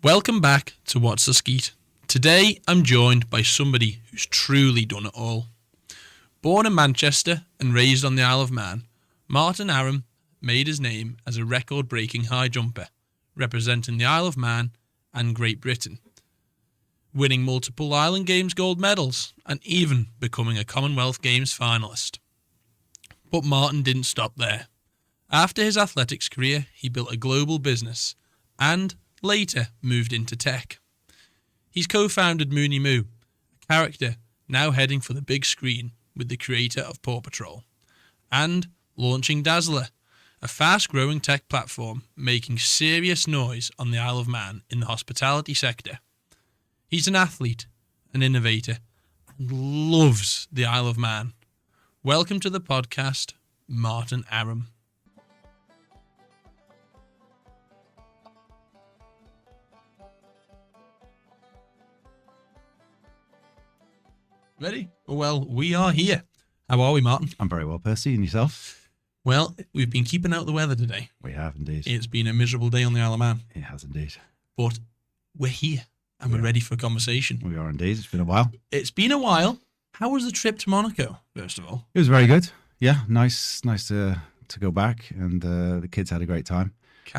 Welcome back to What's the Skeet. Today I'm joined by somebody who's truly done it all. Born in Manchester and raised on the Isle of Man, Martin Aram made his name as a record-breaking high jumper, representing the Isle of Man and Great Britain, winning multiple Island Games gold medals and even becoming a Commonwealth Games finalist. But Martin didn't stop there. After his athletics career, he built a global business and later moved into tech. He's co-founded Moonie Moo, a character now heading for the big screen with the creator of PAW Patrol, and launching Dazzler, a fast-growing tech platform making serious noise on the Isle of Man in the hospitality sector. He's an athlete, an innovator, and loves the Isle of Man. Welcome to the podcast, Martin Aram. Ready? Well, we are here. How are we, Martin? I'm very well, Percy. And yourself? Well, we've been keeping out the weather today. We have indeed. It's been a miserable day on the Isle of Man. It has indeed. But we're here and we're ready for a conversation. We are indeed. It's been a while. It's been a while. How was the trip to Monaco, first of all? It was very good. Yeah, nice to go back, and the kids had a great time.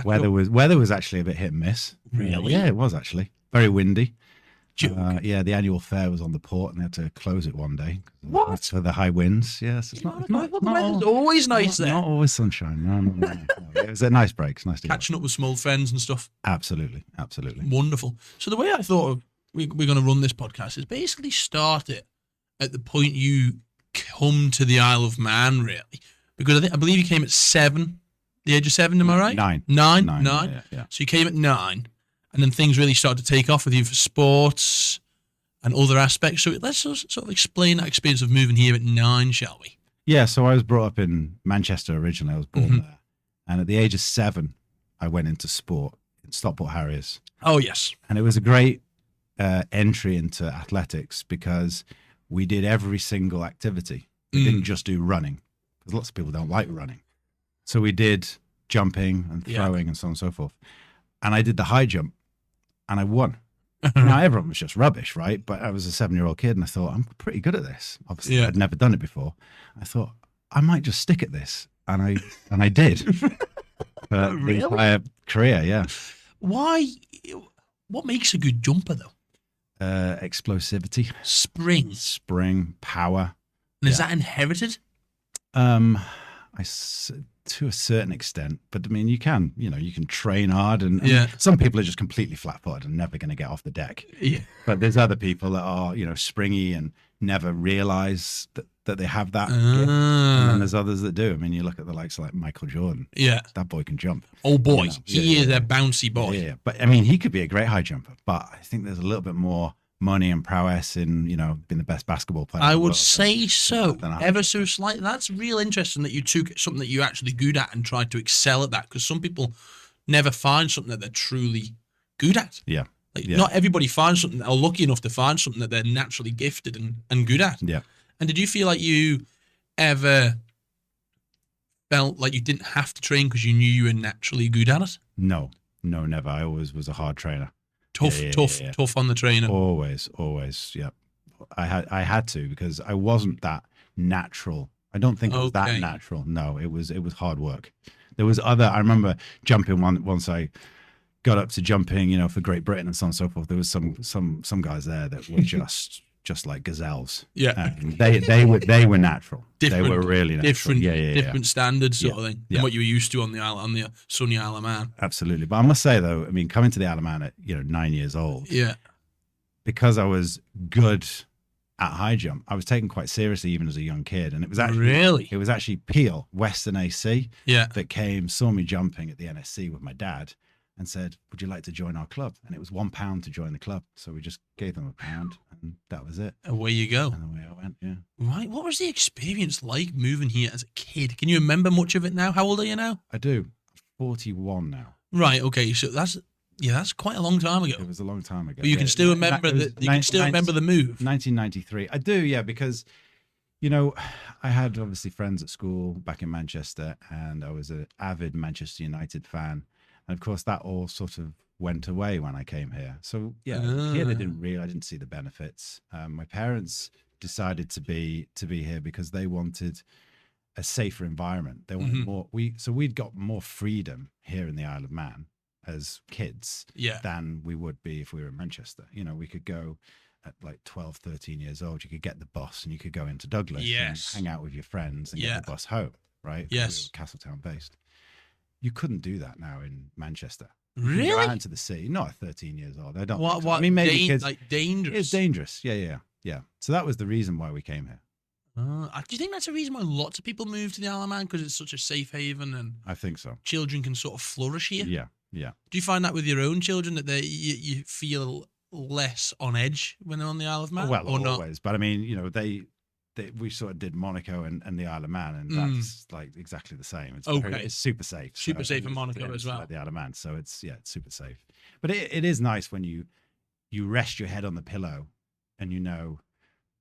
Weather was actually a bit hit and miss. Really? Yeah, it was actually very windy. The annual fair was on the port, and they had to close it one day. What? For the high winds. Yes, it's not. The weather's always nice there. Not always sunshine. No. It was a nice break. It's nice to catching up with some old friends and stuff. Absolutely. Wonderful. So the way I thought we're going to run this podcast is basically start it at the point you come to the Isle of Man, really, because I believe you came at 7, the age of 7. Am I right? 9. 9. Yeah. So you came at 9. And then things really started to take off with you for sports and other aspects. So let's sort of explain that experience of moving here at 9, shall we? Yeah, so I was brought up in Manchester originally. I was born there. And at the age of 7, I went into sport in Stockport Harriers. Oh, yes. And it was a great entry into athletics because we did every single activity. We didn't just do running, because lots of people don't like running. So we did jumping and throwing and so on and so forth. And I did the high jump. And I won. Now, everyone was just rubbish, right? But I was a 7-year-old kid, and I thought, I'm pretty good at this. Obviously, I'd never done it before. I thought, I might just stick at this. And I did. For the entire career, yeah. Why? What makes a good jumper, though? Explosivity. Spring. Power. And is that inherited? To a certain extent, but I mean, you can train hard, and some people are just completely flat-footed and never going to get off the deck. Yeah. But there's other people that are, springy and never realize that they have that gift. And then there's others that do. I mean, you look at the likes of like Michael Jordan. Yeah. That boy can jump. Oh boy. He is a bouncy boy. Yeah. But I mean, he could be a great high jumper, but I think there's a little bit more money and prowess in, being the best basketball player. I would say so. Ever so slightly. That's real interesting that you took something that you're actually good at and tried to excel at that, because some people never find something that they're truly good at. Yeah. Not everybody finds something, or lucky enough to find something that they're naturally gifted and good at. Yeah. And did you feel like you ever felt like you didn't have to train because you knew you were naturally good at it? No, never. I always was a hard trainer. Tough on the trainer. Always, yeah. I had to, because I wasn't that natural. I don't think it was that natural. No, it was hard work. There was I remember jumping once I got up to jumping, for Great Britain and so on and so forth. There was some guys there that were just like gazelles. Yeah. They were natural. They were really natural. Different standards sort of thing than what you were used to on the sunny Isle of Man. Absolutely. But I must say, though, I mean, coming to the Isle of Man at 9 years old. Yeah. Because I was good at high jump, I was taken quite seriously even as a young kid. And it was actually Peel, Western AC, that saw me jumping at the NSC with my dad, and said, would you like to join our club? And it was £1 to join the club. So we just gave them £1, and that was it. Away you go. And away I went, yeah. Right. What was the experience like moving here as a kid? Can you remember much of it now? How old are you now? I do. 41 now. Right. Okay. So that's quite a long time ago. It was a long time ago. But you can still remember remember the move. 1993. I do, yeah, because I had obviously friends at school back in Manchester, and I was an avid Manchester United fan. And of course, that all sort of went away when I came here. So yeah, as a kid, I didn't see the benefits. My parents decided to be here because they wanted a safer environment. They wanted more. We'd got more freedom here in the Isle of Man as kids than we would be if we were in Manchester. You know, we could go at like 12, 13 years old. You could get the bus and you could go into Douglas and hang out with your friends and get the bus home, right? Yes. We were Castletown based. You couldn't do that now in Manchester. Really? You go out into the city, not at 13 years old. I don't. What? I mean, maybe kids. Like dangerous. It's dangerous. Yeah. So that was the reason why we came here. Do you think that's a reason why lots of people move to the Isle of Man, because it's such a safe haven and I think so. children can sort of flourish here? Yeah. Do you find that with your own children, that you feel less on edge when they're on the Isle of Man? Well, or always. But I mean, you know, we sort of did Monaco and the Isle of Man, and that's like exactly the same. It's it's super safe. Super safe in Monaco as well. Like the Isle of Man, so it's super safe. But it is nice when you rest your head on the pillow and you know,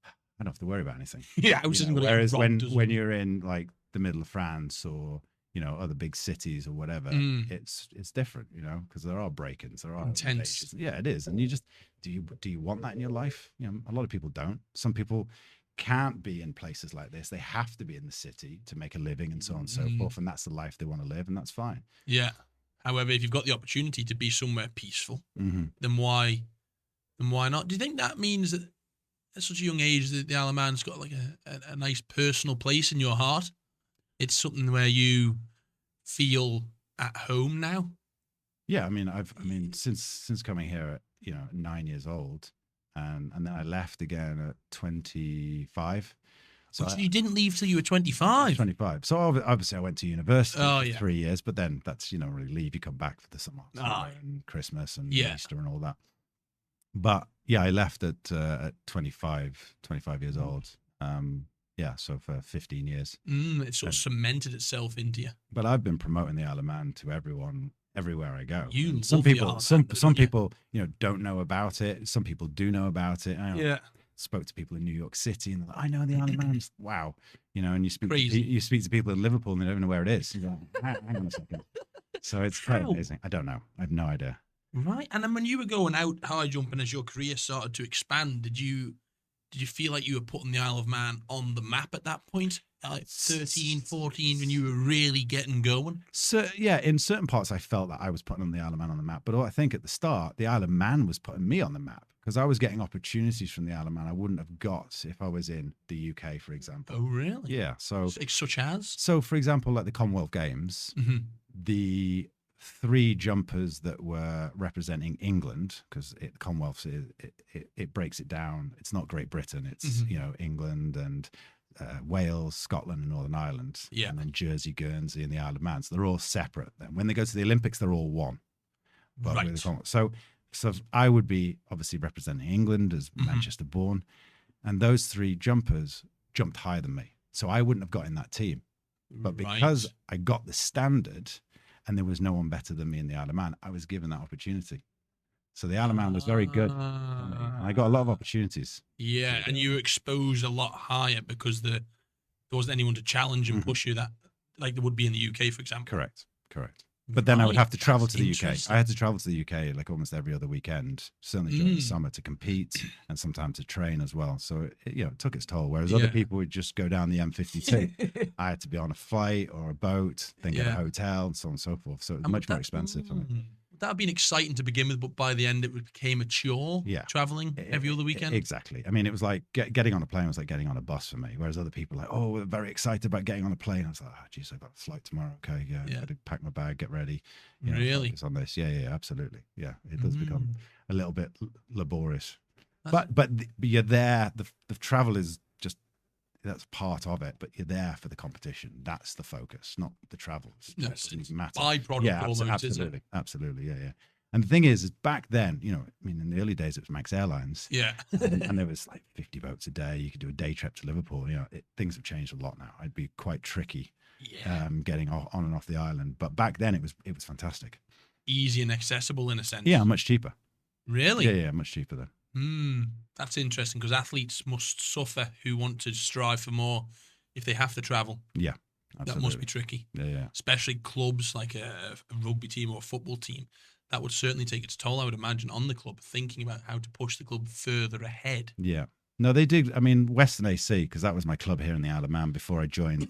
I don't have to worry about anything. Yeah, whereas when you're in like the middle of France or, you know, other big cities or whatever, it's different, you know, because there are break-ins, there are intense. invasions. Yeah, it is. And you just do you want that in your life? You know, a lot of people don't. Some people can't be in places like this. They have to be in the city to make a living and so on and so forth. And that's the life they want to live, and that's fine. Yeah. However, if you've got the opportunity to be somewhere peaceful, then why not? Do you think that means that at such a young age that the Isle of Man's got like a nice personal place in your heart? It's something where you feel at home now? Yeah, I mean, since coming here at 9 years old, and then I left again at 25. So you didn't leave till you were 25? 25. So obviously I went to university for 3 years, but then that's, you don't really leave. You come back for the summer and Christmas and Easter and all that. But yeah, I left at 25 years old. So for 15 years. It sort of cemented itself into you. But I've been promoting the Isle of Man to everyone everywhere I go. Some people, don't know about it. Some people do know about it. I spoke to people in New York City, and they're like, I know the Isle of Man. Wow, and you speak to people in Liverpool, and they don't even know where it is. You're like, hang on a second. So it's quite amazing. I don't know. I have no idea. Right, and then when you were going out high jumping as your career started to expand, did you feel like you were putting the Isle of Man on the map at that point? Like 13, 14, when you were really getting going? So, yeah, in certain parts I felt that I was putting the Isle of Man on the map. But I think at the start, the Isle of Man was putting me on the map, because I was getting opportunities from the Isle of Man I wouldn't have got if I was in the UK, for example. Oh, really? Yeah. So, such as? So, for example, like the Commonwealth Games, the 3 jumpers that were representing England, because the Commonwealth, it breaks it down. It's not Great Britain. It's, England and Wales, Scotland and Northern Ireland. Yeah. And then Jersey, Guernsey and the Isle of Man. So they're all separate. Then when they go to the Olympics, they're all one. But right. So I would be obviously representing England as Manchester born. And those 3 jumpers jumped higher than me. So I wouldn't have got in that team. But because I got the standard, and there was no one better than me in the Isle of Man, I was given that opportunity. So the Isle of Man was very good. And I got a lot of opportunities. Yeah, and you were exposed a lot higher because there wasn't anyone to challenge and push you that, like there would be in the UK, for example. Correct. But then I would have to travel to the UK. I had to travel to the UK like almost every other weekend, certainly during the summer, to compete and sometimes to train as well. So it took its toll. Whereas other people would just go down the Ep.50. I had to be on a flight or a boat, then get a hotel and so on and so forth. So it was much more expensive for me. That would have been exciting to begin with, but by the end it became a chore, traveling every other weekend. Exactly. I mean, it was like getting on a plane was like getting on a bus for me, whereas other people were like, oh, we're very excited about getting on a plane. I was like, oh, geez, I've got a flight tomorrow. Okay, I got to pack my bag, get ready. Really? Focus on this. Yeah, absolutely. Yeah, it does become a little bit laborious. But you're there. The travel is just, that's part of it, but you're there for the competition. That's the focus, not the travel. It's matter. Byproduct almost, absolutely, isn't it? Absolutely, yeah. And the thing is back then, in the early days, it was Max Airlines. Yeah. and there was like 50 boats a day. You could do a day trip to Liverpool. Things have changed a lot now. It'd be quite tricky getting on and off the island. But back then it was fantastic. Easy and accessible in a sense. Yeah, much cheaper. Really? Yeah, much cheaper then. That's interesting, because athletes must suffer who want to strive for more if they have to travel. Yeah, That must be tricky. Yeah. Especially clubs like a rugby team or a football team. That would certainly take its toll, I would imagine, on the club, thinking about how to push the club further ahead. Yeah. No, they did. I mean, Western AC, because that was my club here in the Isle of Man before I joined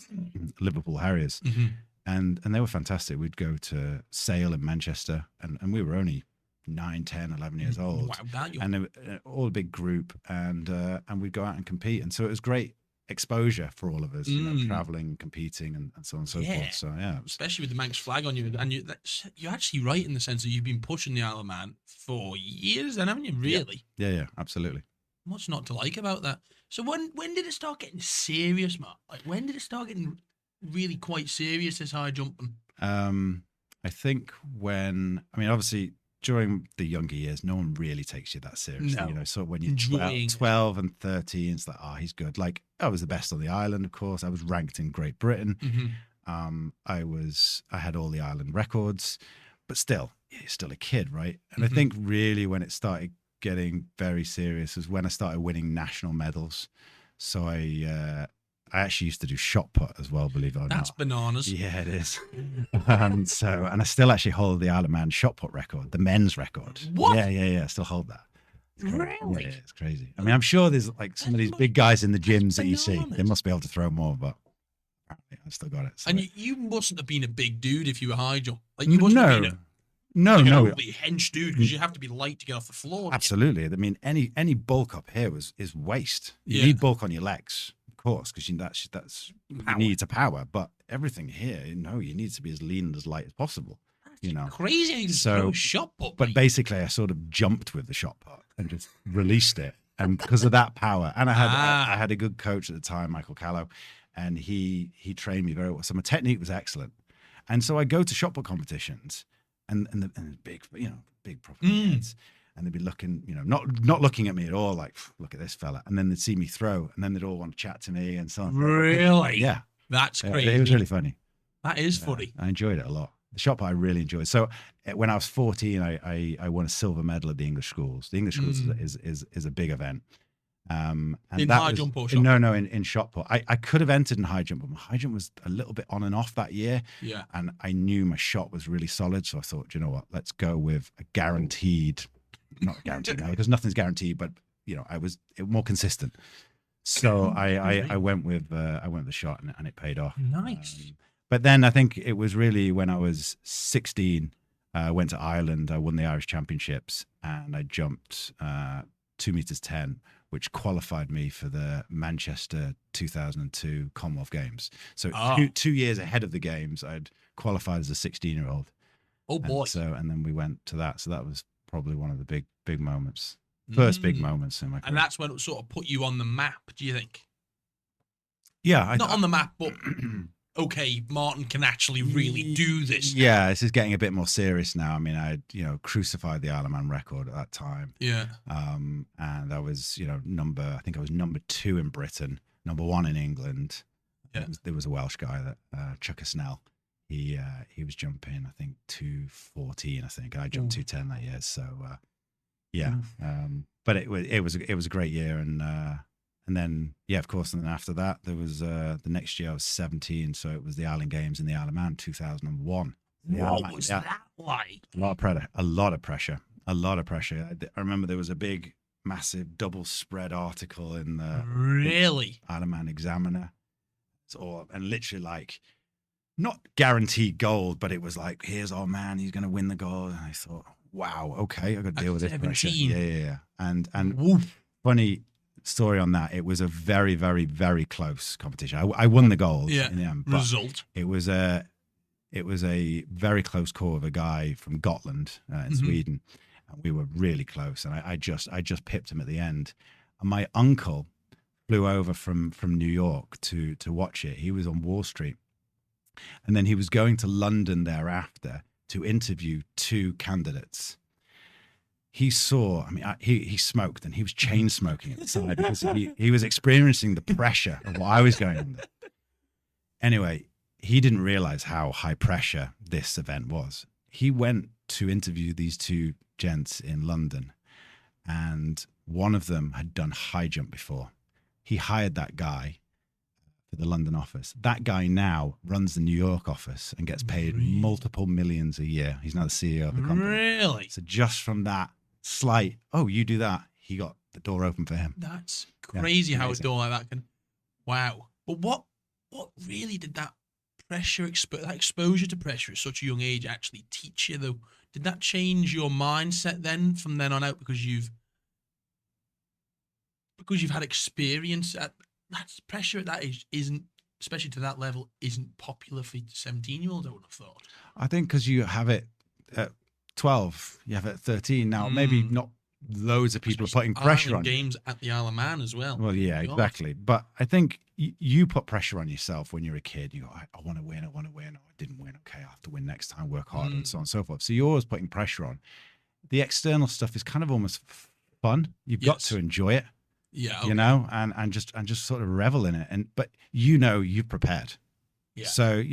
Liverpool Harriers. Mm-hmm. And they were fantastic. We'd go to Sale in Manchester, and we were only 9, 10, 11 years old. Wow, that young. And they were all a big group, and we'd go out and compete. And so it was great exposure for all of us, you know, traveling, competing, and so on and so forth. So yeah, especially with the Manx flag on you, and you're actually right in the sense that you've been pushing the Isle of Man for years, then, haven't you? Really? Yeah, absolutely. What's not to like about that? So when did it start getting serious, Matt? Like, when did it start getting really quite serious, this high jumping? I think obviously during the younger years, no one really takes you that seriously. No. You know, so when you're 12 and 13, it's like, he's good. Like, I was the best on the island, of course. I was ranked in Great Britain. Mm-hmm. I had all the island records, but still, you're still a kid, right? And I think really when it started getting very serious was when I started winning national medals. So I actually used to do shot put as well, believe it or not. That's bananas. Yeah, it is. And I still actually hold the Isle of Man shot put record, the men's record. What? Yeah. I still hold that. Really? Yeah, it's crazy. I mean, I'm sure there's like some of these big guys in the gyms that you see. They must be able to throw more, but apparently I've still got it. So. And you mustn't have been a big dude if you were high jump. Like, you mustn't have been no. An overly hench dude, because you have to be light to get off the floor. Absolutely. I mean, any bulk up here is waste. You need bulk on your legs, of course, because that's you need to power. But everything here, you need to be as lean and as light as possible. That's crazy. You can throw a shot put. But basically, I sort of jumped with the shot put and just released it, and because of that power, and I had a good coach at the time, Michael Callow, and he trained me very well. So my technique was excellent, and so I go to shot put competitions. And the big proper heads, and they'd be looking, not looking at me at all, like, look at this fella. And then they'd see me throw, and then they'd all want to chat to me and so on. Really? Yeah, that's crazy. It was really funny. That is funny. I enjoyed it a lot. The shot put I really enjoyed. So when I was 14, I won a silver medal at the English schools. The English schools is a big event. And in high jump or shot? No, in shot put. I could have entered in high jump, but my high jump was a little bit on and off that year. Yeah. And I knew my shot was really solid. So I thought, you know what, let's go with a guaranteed, not guaranteed now, because nothing's guaranteed, but I was more consistent. So I went with the shot, and it paid off. Nice. But then I think it was really when I was 16, I went to Ireland, I won the Irish Championships, and I jumped 2 meters 10, which qualified me for the Manchester 2002 Commonwealth Games. So 2 years ahead of the games, I'd qualified as a 16-year-old. Oh boy! And then we went to that. So that was probably one of the big moments, first big moments in my career. And that's when it sort of put you on the map. Do you think? Yeah, not on the map, but okay, Martin can actually really do this now. Yeah, this is getting a bit more serious now. I mean, I crucified the Isle of Man record at that time. Yeah. And I was, I think I was number 2 in Britain, number 1 in England. Yeah. There was a Welsh guy, that Chucker Snell. He was jumping, I think 2:14, I think. I jumped 2:10 that year. So yeah. But it was a great year, and then, of course, and then after that, there was the next year I was 17, so it was the Island Games in the Isle of Man, 2001. What was that like? A lot of pressure. I remember there was a big, massive double spread article in the Isle of Man Examiner. And literally like, not guaranteed gold, but it was like, here's our man, he's going to win the gold. And I thought, wow, okay, I've got to deal with this pressure. Yeah. And funny story on that, it was a very, very, very close competition. I won the gold in the end, but result. It was a very close call of a guy from Gotland in Sweden, and we were really close. And I just pipped him at the end. And my uncle flew over from New York to watch it. He was on Wall Street, and then he was going to London thereafter to interview 2 candidates. He saw, he smoked, and he was chain smoking at the side because he was experiencing the pressure of what I was going under. Anyway, he didn't realize how high pressure this event was. He went to interview these 2 gents in London, and one of them had done high jump before. He hired that guy for the London office. That guy now runs the New York office and gets paid multiple millions a year. He's now the CEO of the company. Really? So just from that slight, oh, you do that, he got the door open for him. That's crazy how a amazing. door like that can. Wow. But what really did that pressure, that exposure to pressure at such a young age actually teach you, though? Did that change your mindset then, from then on out, because you've had experience at that pressure at that age isn't, especially to that level, isn't popular for 17-year-olds, I would have thought. I think because you have it at 12, you have it at 13. Now, maybe not loads of people are putting pressure on games at the Isle of Man as well. Well, yeah, exactly. But I think you put pressure on yourself when you're a kid. You go, I want to win. Oh, I didn't win. Okay, I have to win next time, work hard, and so on and so forth. So you're always putting pressure on. The external stuff is kind of almost fun. You've got to enjoy it. Yeah. Okay. You know, and just sort of revel in it. But you've prepared. Yeah. So,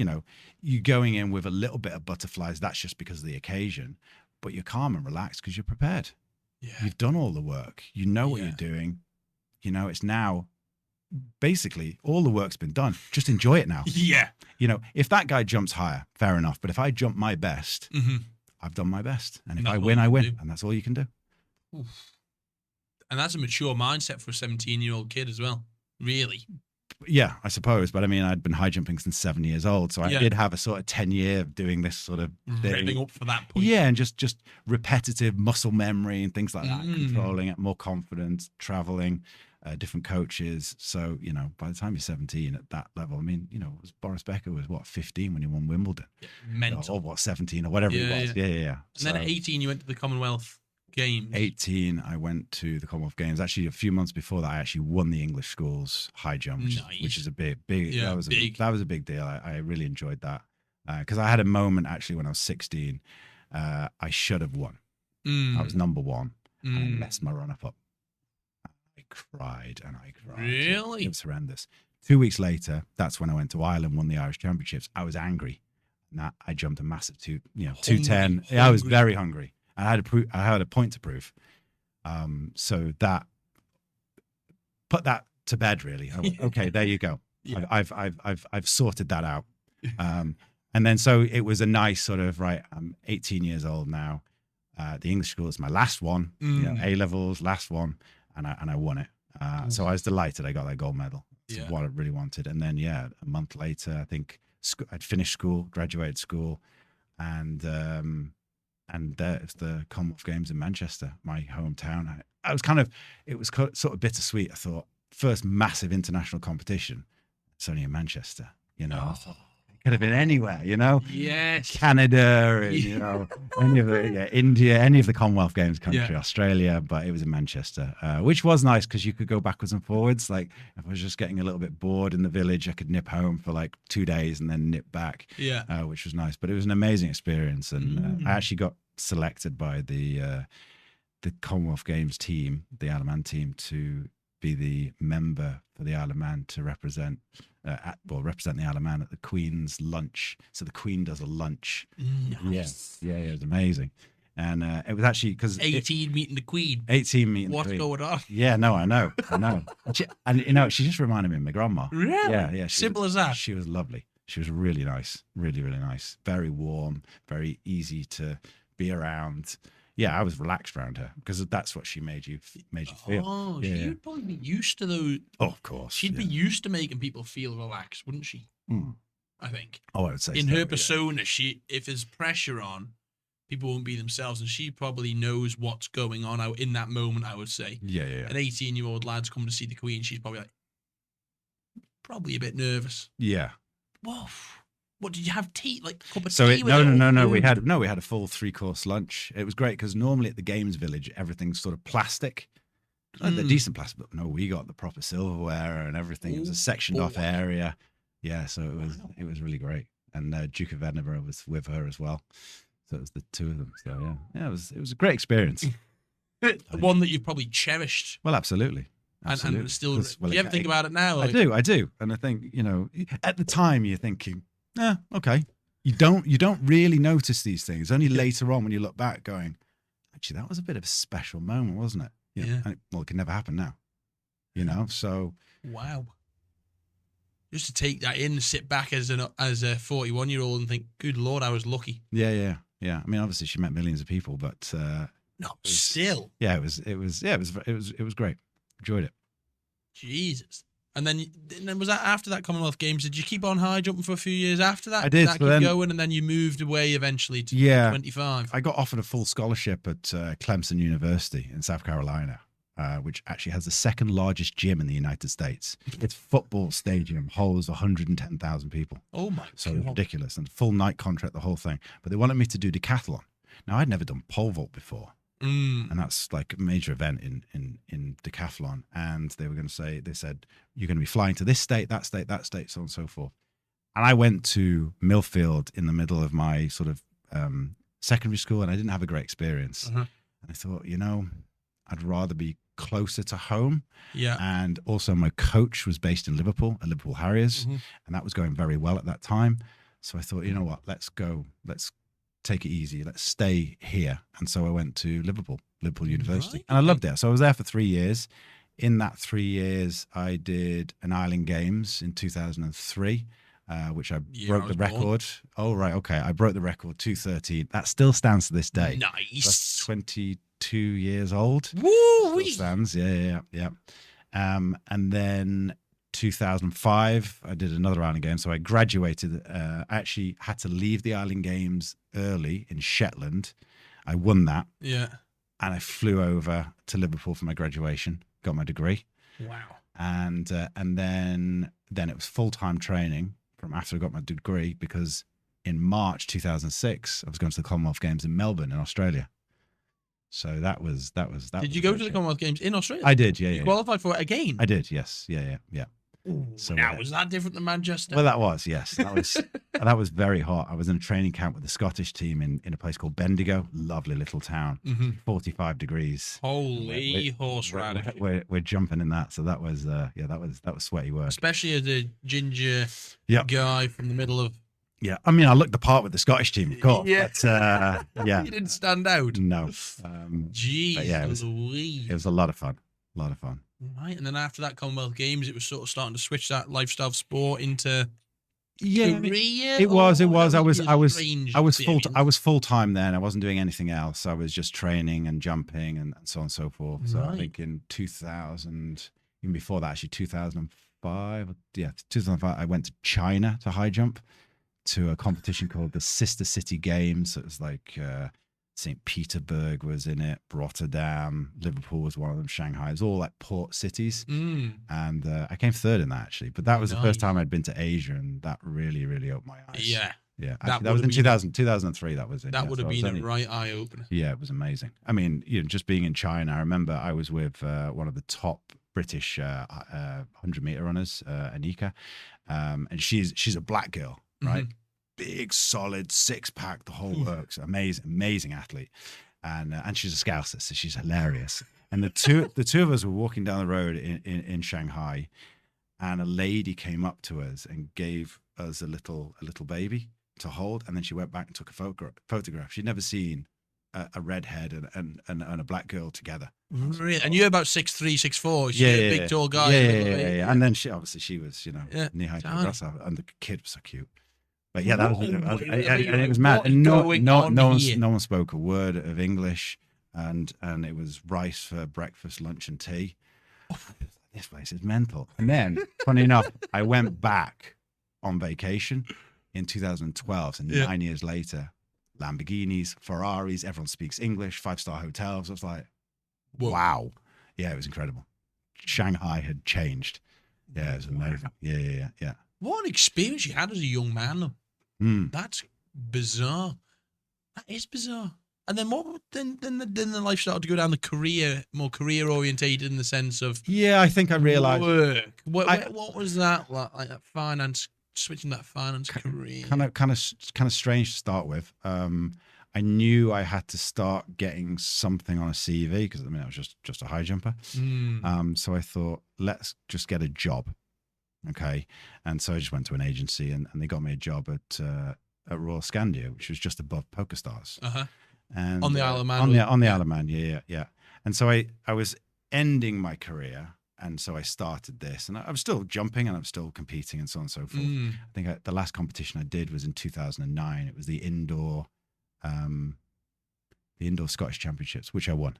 you're going in with a little bit of butterflies. That's just because of the occasion. But you're calm and relaxed because you're prepared. Yeah. You've done all the work. You know what you're doing. It's now basically all the work's been done. Just enjoy it now. Yeah. If that guy jumps higher, fair enough. But if I jump my best, I've done my best. And if I win, I win. And that's all you can do. Oof. And that's a mature mindset for a 17-year-old kid as well, really. Yeah, I suppose. But I mean, I'd been high jumping since 7 years old. So I did have a sort of 10-year of doing this sort of thing. Revving up for that point. Yeah, and just repetitive muscle memory and things like that. Controlling it, more confidence, traveling, different coaches. So, by the time you're 17 at that level, I mean, Boris Becker was, 15 when he won Wimbledon? Yeah, mental. Or 17 or whatever it was. Yeah. And then at 18, you went to the Commonwealth Games. 18, I went to the Commonwealth Games. Actually, a few months before that, I actually won the English schools high jump, which is a big. Yeah, that was a big deal. I really enjoyed that because I had a moment actually when I was 16. I should have won. I was number one, and I messed my run up. I cried. Really? It was horrendous. 2 weeks later, that's when I went to Ireland, won the Irish Championships. I was angry. And I jumped a massive 210. Yeah, I was very hungry. I had a point to prove. So that put that to bed really. I went, okay, there you go. Yeah. I've sorted that out. And then so it was a nice sort of, right, I'm 18 years old now. The English school is my last one, A levels, last one, and I won it. So I was delighted I got that gold medal. That's what I really wanted. And then a month later, I think I'd finished school, graduated school, and it's the Commonwealth Games in Manchester, my hometown. It was sort of bittersweet. I thought, first massive international competition. It's only in Manchester, It could have been anywhere, Yes. Canada, and, any of the India, any of the Commonwealth Games country, Australia, but it was in Manchester, which was nice because you could go backwards and forwards. Like if I was just getting a little bit bored in the village, I could nip home for like 2 days and then nip back, which was nice. But it was an amazing experience, and I actually got selected by the Commonwealth Games team, the Isle of Man team, to be the member for the Isle of Man to represent the Isle of Man at the Queen's lunch. So the Queen does a lunch. Nice. Yeah, it was amazing. And it was actually because 18 meeting the Queen. 18 meeting What's the Queen. going on? Yeah, no, I know. And she just reminded me of my grandma. Really? Yeah. Simple as that. She was lovely. She was really nice, really, really nice. Very warm, very easy to be around. Yeah, I was relaxed around her because that's what she made you feel. Oh, she'd probably be used to those. Oh, of course. She'd be used to making people feel relaxed, wouldn't she? I think. Oh, I would say in her persona, if there's pressure on, people won't be themselves, and she probably knows what's going on in that moment, I would say. Yeah. An 18-year-old lad's coming to see the Queen. She's probably a bit nervous. Yeah. Whoa. What did you have? Tea, like a cup of tea? With no. We had a full 3-course lunch. It was great because normally at the Games Village everything's sort of plastic, they're decent plastic. But no, we got the proper silverware and everything. It was a sectioned off area. Yeah, so it was really great. And Duke of Edinburgh was with her as well. So it was the two of them. So yeah, it was a great experience. One that you've probably cherished. Well, absolutely. And still, do you ever think about it now? Like, I do. And I think, at the time you're thinking, okay. You don't really notice these things. Only later on when you look back going, actually, that was a bit of a special moment, wasn't it? And it can never happen now. So. Wow. just to take that in, sit back as a 41-year-old and think, good Lord, I was lucky. Yeah. I mean, obviously she met millions of people, but No, still. Yeah, it was great. Enjoyed it. Jesus. And then was that after that Commonwealth Games? Did you keep on high jumping for a few years after that? I did. That keep going, and then you moved away eventually to 25. I got offered a full scholarship at Clemson University in South Carolina, which actually has the second largest gym in the United States. Its football stadium holds 110,000 people. Oh my So God. ridiculous. And full night contract, the whole thing. But they wanted me to do decathlon. Now, I'd never done pole vault before. And that's like a major event in decathlon. And they were going to say, they said, you're going to be flying to this state, that state, so on and so forth. And I went to Millfield in the middle of my sort of secondary school, and I didn't have a great experience. And I thought, I'd rather be closer to home. Yeah. And also my coach was based in Liverpool, at Liverpool Harriers, and that was going very well at that time. So I thought, you know what, let's take it easy. Let's stay here. And so I went to Liverpool University, and I loved it. So I was there for 3 years. In that 3 years, I did an Island Games in 2003, which I broke the record. Oh, right. Okay. I broke the record, 2:13. That still stands to this day. Nice. That's 22 years old. Woo! Still stands. Yeah. And then 2005, I did another Island Games. So I graduated. I actually had to leave the Island Games early in Shetland. I won that. Yeah. And I flew over to Liverpool for my graduation, got my degree. Wow. And then it was full-time training from after I got my degree, because in March 2006, I was going to the Commonwealth Games in Melbourne in Australia. So that was. Did you go to the Commonwealth Games in Australia? I did, yeah. You qualified for it again? I did, yes. Yeah. So now, was that different than Manchester? Well, that was, yes. That was very hot. I was in a training camp with the Scottish team in a place called Bendigo, lovely little town, 45 degrees. Holy horseradish! We're jumping in that, so that was sweaty work. Especially as a ginger guy from the middle of. Yeah, I mean, I looked the part with the Scottish team, of course. Yeah, but, yeah. You didn't stand out. No. Jeez, yeah, it was a lot of fun. Right, and then after that Commonwealth Games, it was sort of starting to switch that lifestyle of sport into career. It was. I was full time then. I wasn't doing anything else. I was just training and jumping and so on and so forth. So I think in 2000, even before that, actually 2005. Yeah, 2005. I went to China to high jump, to a competition called the Sister City Games. So it was like St. Petersburg was in it, Rotterdam, Liverpool was one of them, Shanghai. It was all like port cities. And I came third in that, actually. But that was the first time I'd been to Asia, and that really, really opened my eyes. Yeah. Yeah. Actually, that was in 2003. That was it. That would have been a right eye opener. Yeah, it was amazing. I mean, just being in China, I remember I was with one of the top British 100-meter runners, Anika. And she's a black girl, right? Big, solid, six-pack, the whole works. Amazing athlete. And she's a Scouser, so she's hilarious. And the two of us were walking down the road in Shanghai, and a lady came up to us and gave us a little baby to hold, and then she went back and took a photograph. She'd never seen a redhead and a black girl together. Really? And you're about 6'3", 6'4". She's a big, tall guy. Yeah. And then she was, knee high. And the kid was so cute. But yeah, that was and it was mad. And no one spoke a word of English, and it was rice for breakfast, lunch, and tea. This place is mental. And then, funny enough, I went back on vacation in 2012, so 9 years later. Lamborghinis, Ferraris, everyone speaks English, 5-star hotels. I was like, wow. Yeah, it was incredible. Shanghai had changed. Yeah, it was amazing. Yeah. What an experience you had as a young man, though. That's bizarre. That is bizarre. And then then the life started to go down the more career orientated in the sense of I think I realized work. What was that like that finance, switching that finance career? Kind of strange to start with. I knew I had to start getting something on a CV, because I was just a high jumper. So I thought, let's just get a job. Okay. And so I just went to an agency, and they got me a job at Royal Scandia, which was just above PokerStars. And on the Isle of Man. On the Isle of Man, yeah. And so I was ending my career, And so I started this, and I was still jumping and I'm still competing and so on and so forth. I think the last competition I did was in 2009. It was the indoor Scottish Championships, which I won.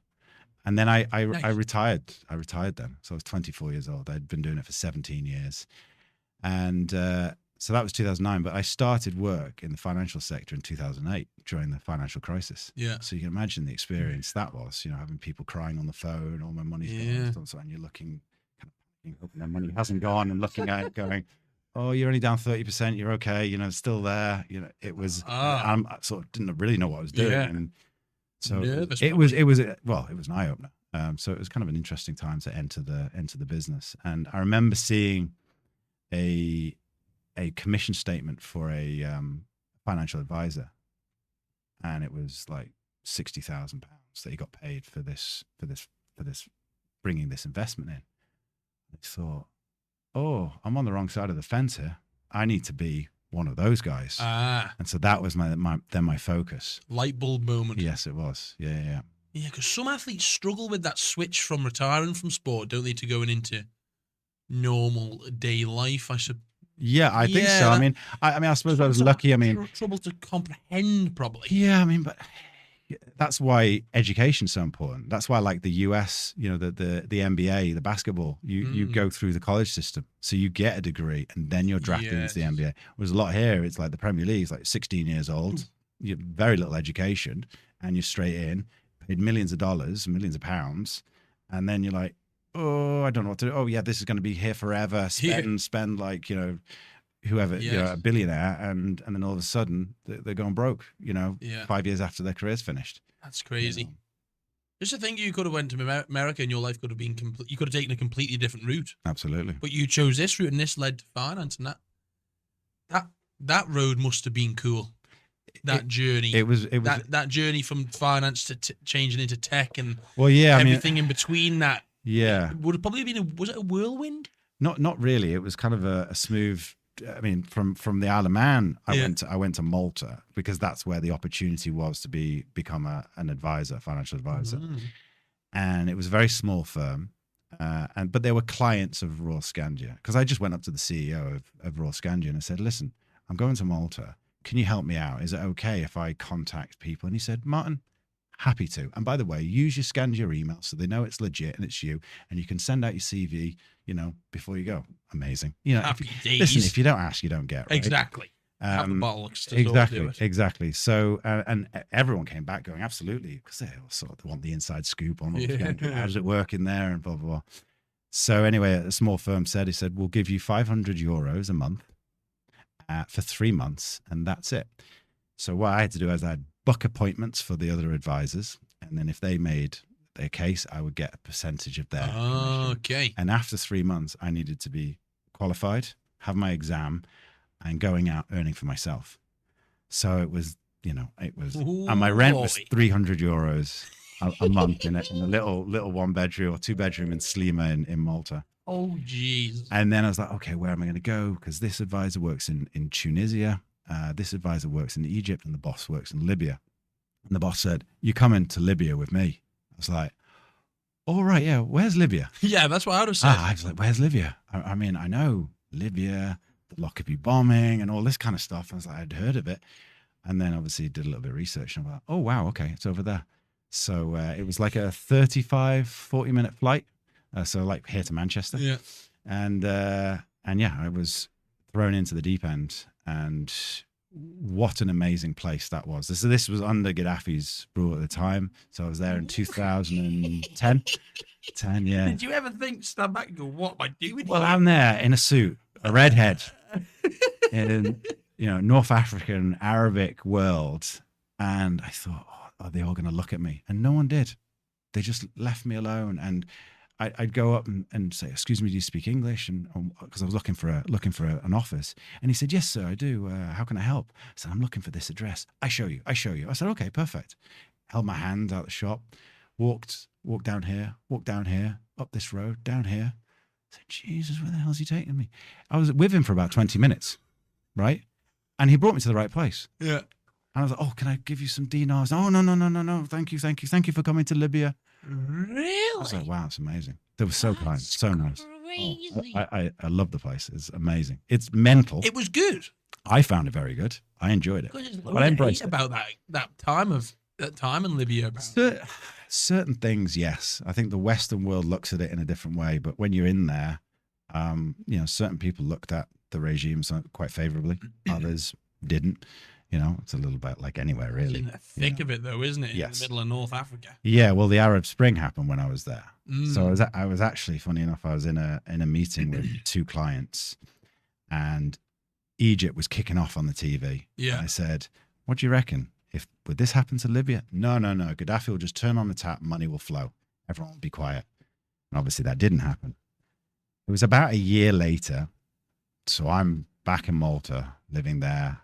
And then I retired. I retired then. So I was 24 years old. I'd been doing it for 17 years. And so that was 2009. But I started work in the financial sector in 2008 during the financial crisis. Yeah. So you can imagine the experience that was, having people crying on the phone, all my money's gone. And you're looking, kind of hoping their money hasn't gone and looking at it going, oh, you're only down 30%. You're okay. It's still there. It was, I sort of didn't really know what I was doing. Yeah. And so it was an eye opener. So it was kind of an interesting time to enter the business. And I remember seeing a commission statement for a financial advisor, and it was like £60,000 that he got paid for this bringing this investment in. I thought, oh, I'm on the wrong side of the fence here. I need to be one of those guys. And so that was my focus. Light bulb moment. Yes, it was. Yeah. Yeah, because some athletes struggle with that switch from retiring from sport, don't they, to going into normal day life, I suppose. Yeah, I think so. I suppose I was lucky. Trouble to comprehend, probably. Yeah, but that's why education's so important. That's why, like the US, the NBA, the basketball, you go through the college system, so you get a degree and then you're drafted into the NBA. Whereas a lot here, it's like the Premier League is like 16 years old, you have very little education, and you're straight in, paid millions of dollars, millions of pounds, and then you're like, oh, I don't know what to do. Oh yeah, this is going to be here forever. Spend like, whoever, a billionaire, and then all of a sudden they're going broke, 5 years after their career's finished. That's crazy. Just to think you could have went to America and your life could have been you could have taken a completely different route. Absolutely. But you chose this route, and this led to finance, and that road must have been cool. That journey. It was that journey from finance to changing into tech and everything in between that. Yeah. Would it probably have been was it a whirlwind? Not really. It was kind of a smooth. From the Isle of Man, I went to Malta because that's where the opportunity was to become an advisor, financial advisor, and it was a very small firm, but they were clients of Royal Scandia, because I just went up to the CEO of Royal Scandia and I said, "Listen, I'm going to Malta. Can you help me out? Is it okay if I contact people?" And he said, "Martin, happy to. And by the way, use your Scandia email so they know it's legit and it's you, and you can send out your CV, before you go." Amazing. Happy days. Listen, if you don't ask, you don't get. Right? Exactly. Have the bollocks to do it. Exactly. So, and everyone came back going, absolutely, because they all sort of want the inside scoop on how does it work in there and blah, blah, blah. So anyway, a small firm he said, we'll give you €500 a month for 3 months, and that's it. So what I had to do is I had book appointments for the other advisors, and then if they made their case, I would get a percentage of their commission. Okay. And after 3 months, I needed to be qualified, have my exam, and going out earning for myself. So it was, and my rent was €300 a month in a little 1 bedroom or 2 bedroom in Slima in Malta. Oh, jeez. And then I was like, okay, where am I going to go? Because this advisor works in Tunisia. This advisor works in Egypt, and the boss works in Libya. And the boss said, "You come into Libya with me." I was like, all right, yeah, where's Libya? Yeah, that's what I would have said. I was like, where's Libya? I know Libya, the Lockerbie bombing and all this kind of stuff. I was like, I'd heard of it. And then obviously did a little bit of research, and I'm like, oh, wow, okay, it's over there. So it was like a 40-minute flight. So like here to Manchester. Yeah. And yeah, I was thrown into the deep end, and what an amazing place that was. This was under Gaddafi's rule at the time. So I was there in 2010. Yeah. Did you ever stand back and go, what am I doing? Well, I'm there in a suit, a redhead, in North African Arabic world, and I thought, oh, are they all going to look at me? And no one did. They just left me alone, and I'd go up and say, "Excuse me, do you speak English?" And because I was looking for an office, and he said, "Yes, sir, I do. How can I help?" I said, "I'm looking for this address." I show you. I said, "Okay, perfect." Held my hand out the shop, walked down here, up this road, down here. I said, "Jesus, where the hell is he taking me?" I was with him for about 20 minutes, right? And he brought me to the right place. Yeah. And I was like, "Oh, can I give you some dinars?" "Oh, no. Thank you for coming to Libya." Really? was like, wow, it's amazing. They were so kind, so nice. Crazy. I love the place. It's amazing. It's mental. It was good. I found it very good. I enjoyed it. But I embraced it. about that time in Libya. Certain things, yes. I think the Western world looks at it in a different way, but when you're in there, certain people looked at the regime quite favorably. Others didn't. It's a little bit like anywhere, really. It's in the thick of it, though, isn't it? Yes. In the middle of North Africa. Yeah, well, the Arab Spring happened when I was there. So I was actually, funny enough, I was in a meeting with two clients, and Egypt was kicking off on the TV. Yeah. And I said, what do you reckon? Would this happen to Libya? No. Gaddafi will just turn on the tap, money will flow. Everyone will be quiet. And obviously that didn't happen. It was about a year later. So I'm back in Malta, living there.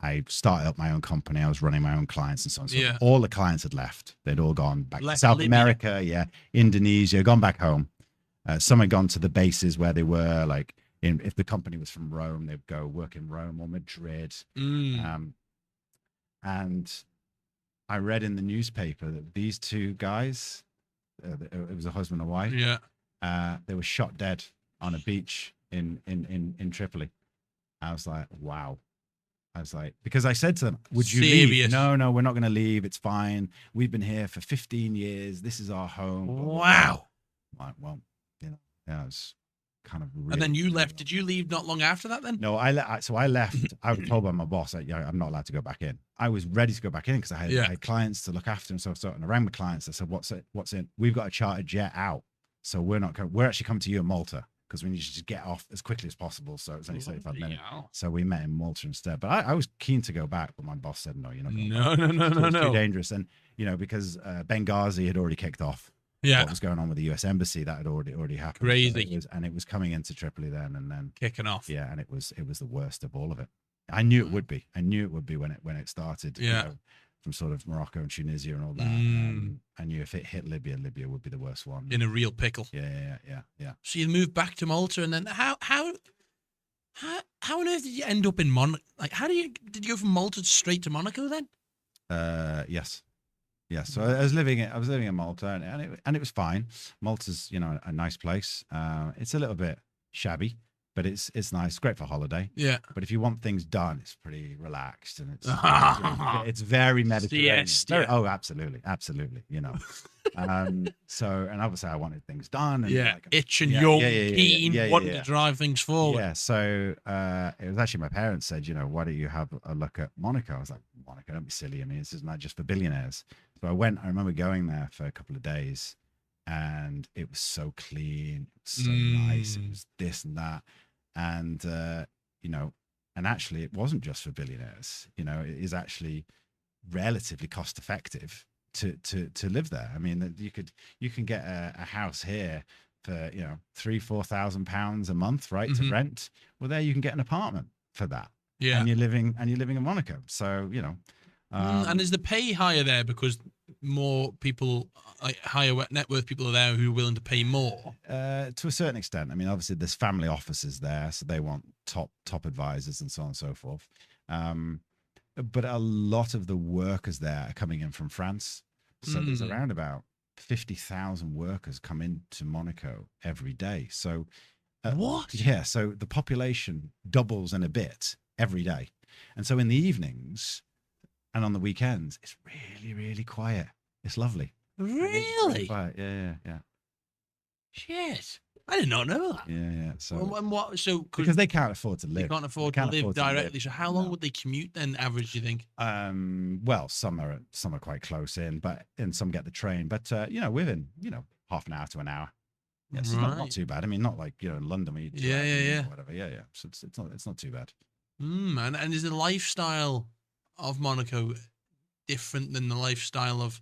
I started up my own company. I was running my own clients and so on. So all the clients had left. They'd all gone back to South America, Indonesia, gone back home. Some had gone to the bases where they were, like if the company was from Rome, they'd go work in Rome or Madrid. And I read in the newspaper that these two guys, it was a husband and wife. Yeah. They were shot dead on a beach in Tripoli. I was like, wow. Because I said to them, would you leave? No, we're not going to leave. It's fine. We've been here for 15 years. This is our home. Wow. Like, well, it's kind of really, and then you left. Did you leave not long after that then? No, so I left. I was told by my boss that I'm not allowed to go back in. I was ready to go back in because I had clients to look after and so and I rang my clients. I said, what's in? We've got a chartered jet out. So we're actually coming to you in Malta because we need to just get off as quickly as possible. So it was only 35 minutes. So we met in Malta instead. But I was keen to go back, but my boss said, no, you're not going back. No. It's too dangerous. And, because Benghazi had already kicked off. Yeah. What was going on with the US embassy, that had already happened. Crazy. So it was coming into Tripoli then kicking off. Yeah, and it was the worst of all of it. I knew it would be. I knew it would be when it started. Yeah. From sort of Morocco and Tunisia and all that. I knew if it hit Libya would be the worst one. In a real pickle. Yeah. So you moved back to Malta, and then how on earth did you end up in Monaco? Like, did you go from Malta straight to Monaco then? Yes. Yeah, so I was living in Malta, and it was fine. Malta's a nice place. It's a little bit shabby, but it's nice. It's great for holiday. Yeah. But if you want things done, it's pretty relaxed and it's very Mediterranean. Absolutely. So and obviously I wanted things done. And itching, young, keen, wanting to drive things forward. Yeah. So it was actually my parents said, why don't you have a look at Monaco? I was like, Monaco, don't be silly. I mean, this is not just for billionaires. So I remember going there for a couple of days, and it was so clean, it was so nice. It was this and that, and and actually it wasn't just for billionaires. It is actually relatively cost effective to live there. I mean, you can get a house here for £3,000-4,000 a month, right, to rent. Well, there you can get an apartment for that. Yeah, and you're living in Monaco. So and is the pay higher there because more people, like higher net worth people, are there who are willing to pay more? To a certain extent. I mean, obviously there's family offices there, so they want top advisors and so on and so forth. But a lot of the workers there are coming in from France. So there's around about 50,000 workers come into Monaco every day. So what? Yeah. So the population doubles and a bit every day. And so in the evenings and on the weekends, it's really, really quiet. It's lovely. Really? Quiet. Yeah. Shit. I did not know that. Yeah. So, and what? So because they can't afford to live. They can't afford to live directly. So how long would they commute then, average? Do you think? Well, some are quite close in, and some get the train. But within half an hour to an hour. Yeah, so it's not too bad. I mean, not like in London where you or whatever. Yeah. So it's not too bad. And is the lifestyle of Monaco different than the lifestyle of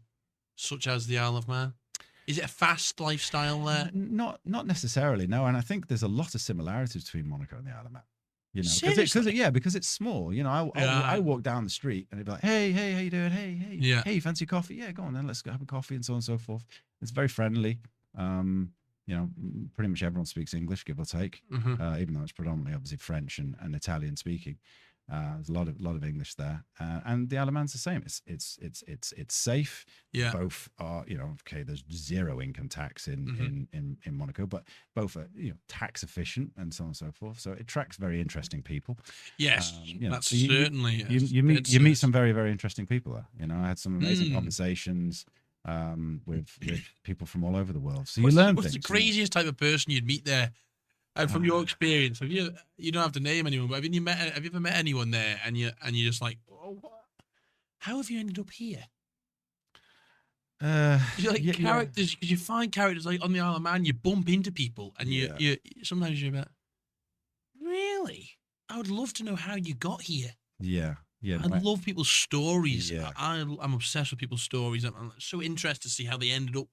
such as the Isle of Man? Is it a fast lifestyle there? Not necessarily, no. And I think there's a lot of similarities between Monaco and the Isle of Man. Because it's small. I walk down the street and they'd be like, hey, how you doing? Hey, fancy coffee? Yeah, go on then, let's go have a coffee and so on and so forth. It's very friendly. Pretty much everyone speaks English, give or take, even though it's predominantly obviously French and Italian speaking. There's a lot of English there, and the Isle of Man's the same. It's safe. Yeah. Both are, okay. There's zero income tax in Monaco, but both are tax efficient and so on and so forth. So it attracts very interesting people. Yes, that's so certainly. you meet some very, very interesting people there. I had some amazing conversations with people from all over the world. So you learn things. What's the craziest type of person you'd meet there? And from your experience, you don't have to name anyone, but have you ever met anyone there and you're just like, oh, how have you ended up here? You like characters, because you find characters like on the Isle of Man, you bump into people and you sometimes you're about, really? I would love to know how you got here. Yeah. I love people's stories. Yeah. I'm obsessed with people's stories. I'm so interested to see how they ended up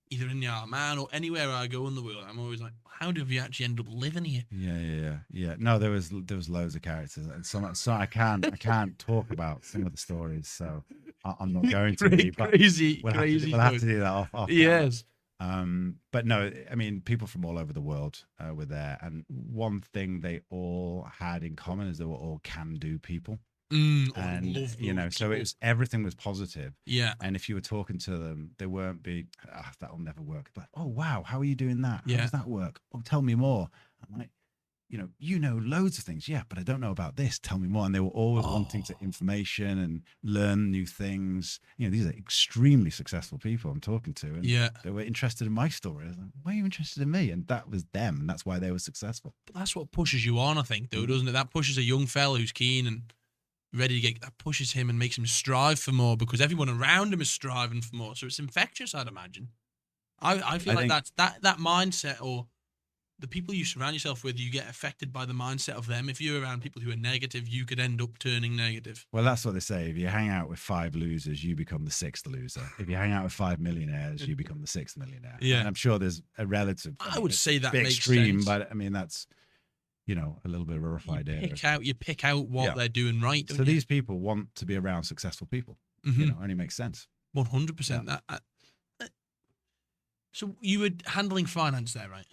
either in the Isle of Man or anywhere I go in the world. I'm always like, how did you actually end up living here? Yeah. No, there was loads of characters, and so I can't talk about some of the stories. So I'm not going to be. But crazy. We'll have to do that off. Yes. But no, I mean, people from all over the world were there, and one thing they all had in common is they were all can-do people. And so everything was positive. Yeah. And if you were talking to them, they weren't that'll never work. But oh wow, how are you doing that? Yeah. How does that work? Oh, tell me more. I'm like, loads of things. Yeah, but I don't know about this. Tell me more. And they were always wanting to information and learn new things. These are extremely successful people I'm talking to, and they were interested in my story. I was like, why are you interested in me? And that was them, and that's why they were successful. But that's what pushes you on, I think, though, doesn't it? That pushes a young fella who's keen and ready to that pushes him and makes him strive for more, because everyone around him is striving for more. So it's infectious, I'd imagine. I feel like that's that mindset, or the people you surround yourself with, you get affected by the mindset of them. If you're around people who are negative, you could end up turning negative. Well, that's what they say. If you hang out with 5 losers, you become the 6th loser. If you hang out with 5 millionaires, you become the 6th millionaire. Yeah. And I'm sure there's a relative. I would say that makes extreme, sense. But I mean, that's a little bit of a rough idea. You pick out what they're doing right. So these people want to be around successful people. Only makes sense. 100%. So you were handling finance there, right?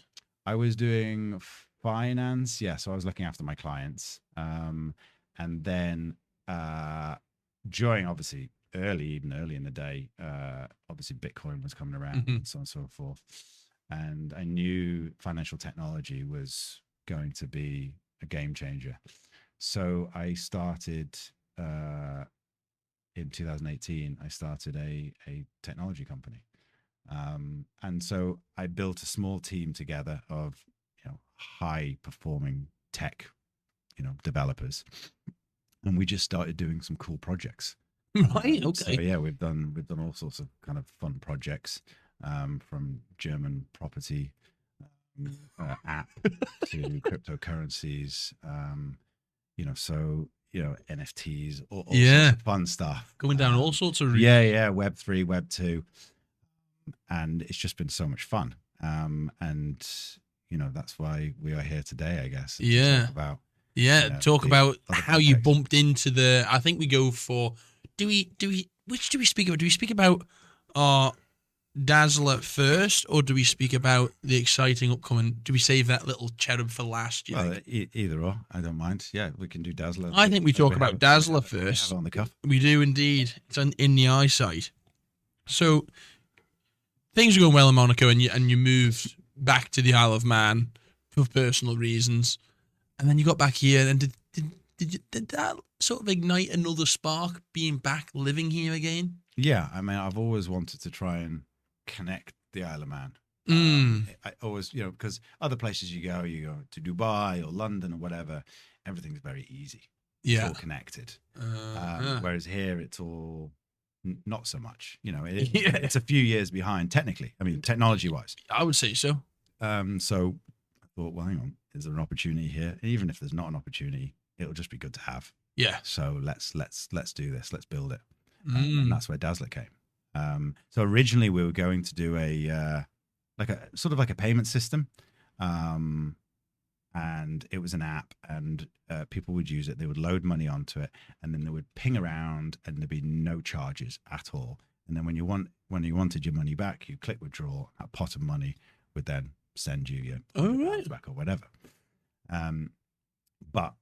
I was doing finance. Yeah. So I was looking after my clients. And then during, obviously, early in the day, obviously Bitcoin was coming around and so on and so forth. And I knew financial technology was going to be a game changer. So I started in 2018, I started a technology company. And so I built a small team together of, high performing tech, developers. And we just started doing some cool projects. Right. Okay. So yeah, we've done all sorts of kind of fun projects, from German property app to cryptocurrencies, NFTs, all sorts of fun stuff. Going down all sorts of routes. Yeah, Web3, Web2. And it's just been so much fun. And that's why we are here today, I guess. Yeah. Talk about how you bumped into I think we go for, which do we speak about? Do we speak about Dazzler first, or do we speak about the exciting upcoming? Do we save that little cherub for last? Either or, I don't mind. Yeah, we can do Dazzler. I think we talk about Dazzler first. We have it on the cuff. We do indeed. It's in the eyesight. So things are going well in Monaco, and you moved back to the Isle of Man for personal reasons, and then you got back here. And did that sort of ignite another spark, being back living here again? Yeah, I mean, I've always wanted to try and connect the Isle of Man. I always, because other places you go to Dubai or London or whatever, everything's very easy. It's all connected. Whereas here, it's all not so much. It's a few years behind technically. I mean, technology-wise. I would say so. So I thought, well, hang on, is there an opportunity here? And even if there's not an opportunity, it'll just be good to have. Yeah. So let's do this. Let's build it. And that's where Dazzler came. So originally we were going to do a sort of like a payment system, and it was an app, and people would use it. They would load money onto it, and then they would ping around, and there'd be no charges at all. And then when you wanted your money back, you click withdraw. A pot of money would then send you your pounds back or whatever. But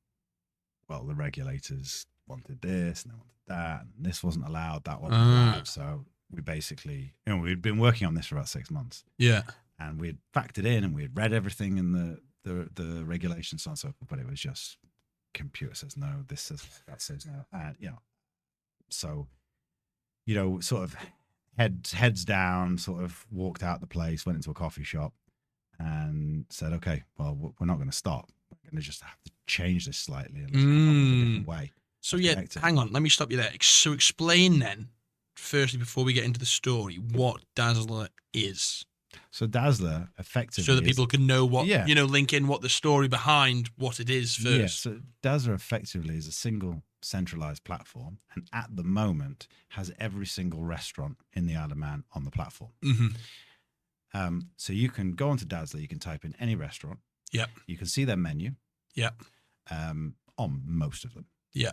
well, the regulators wanted this and they wanted that, and this wasn't allowed, that wasn't allowed. So we basically, we'd been working on this for about 6 months. Yeah. And we'd factored in and we'd read everything in the regulations, so on and so forth, but it was just computer says no, this says that says no. And, so, sort of heads down, sort of walked out the place, went into a coffee shop and said, okay, well, we're not going to stop. We're going to just have to change this slightly and let's come up with a different way. So hang on, let me stop you there. So explain then, firstly, before we get into the story, what Dazzler is. So Dazzler effectively, so that people can know what, link in what the story behind what it is first. Yeah, so Dazzler effectively is a single centralized platform, and at the moment has every single restaurant in the Isle of Man on the platform. Mm-hmm. So you can go onto Dazzler, you can type in any restaurant. Yep. You can see their menu. Yep. On most of them. Yeah.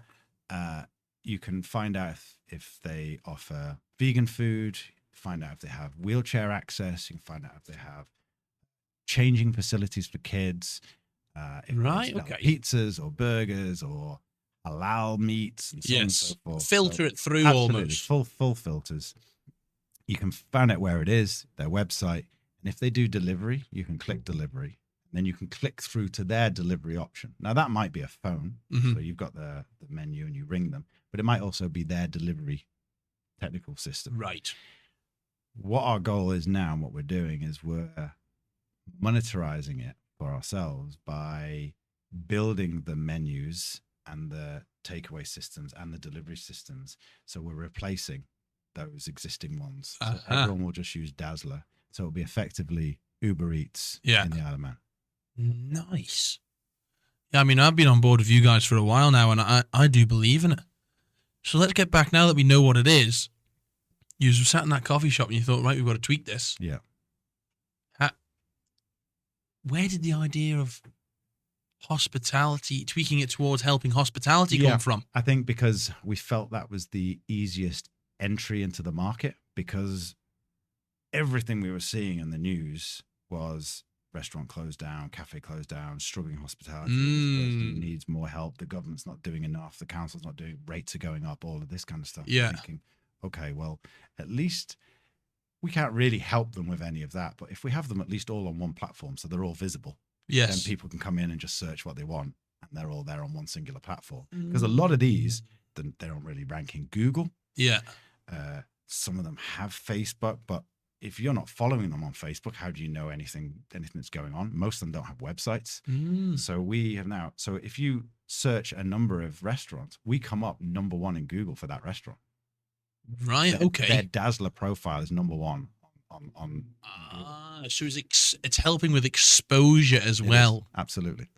You can find out if they offer vegan food, find out if they have wheelchair access, you can find out if they have changing facilities for kids, if right, they okay. pizzas or burgers or halal meats and so on and so forth. Filter it through almost. Full filters. You can find out where it is, their website, and if they do delivery, you can click delivery. Then you can click through to their delivery option. Now, that might be a phone. Mm-hmm. So you've got the menu and you ring them, but it might also be their delivery technical system. Right. What our goal is now and what we're doing is we're monetizing it for ourselves by building the menus and the takeaway systems and the delivery systems. So we're replacing those existing ones. So everyone will just use Dazzler. So it'll be effectively Uber Eats in the Isle of Man. Nice. Yeah, I mean, I've been on board with you guys for a while now, and I do believe in it. So let's get back now that we know what it is. You sat in that coffee shop and you thought, right, we've got to tweak this. Yeah. Where did the idea of hospitality, tweaking it towards helping hospitality come from? I think because we felt that was the easiest entry into the market, because everything we were seeing in the news was restaurant closed down, cafe closed down, struggling hospitality, this person needs more help, the government's not doing enough, the council's not doing, rates are going up, all of this kind of stuff. Yeah. Thinking, okay, well, at least we can't really help them with any of that, but if we have them at least all on one platform so they're all visible, then people can come in and just search what they want and they're all there on one singular platform. Because a lot of these, they don't really rank in Google. Yeah. Some of them have Facebook, but if you're not following them on Facebook, how do you know anything that's going on? Most of them don't have websites. So we have now, so if you search a number of restaurants, we come up number one in Google for that restaurant. Right. Okay. Their Dazzler profile is number one on so it's helping with exposure as well. Absolutely.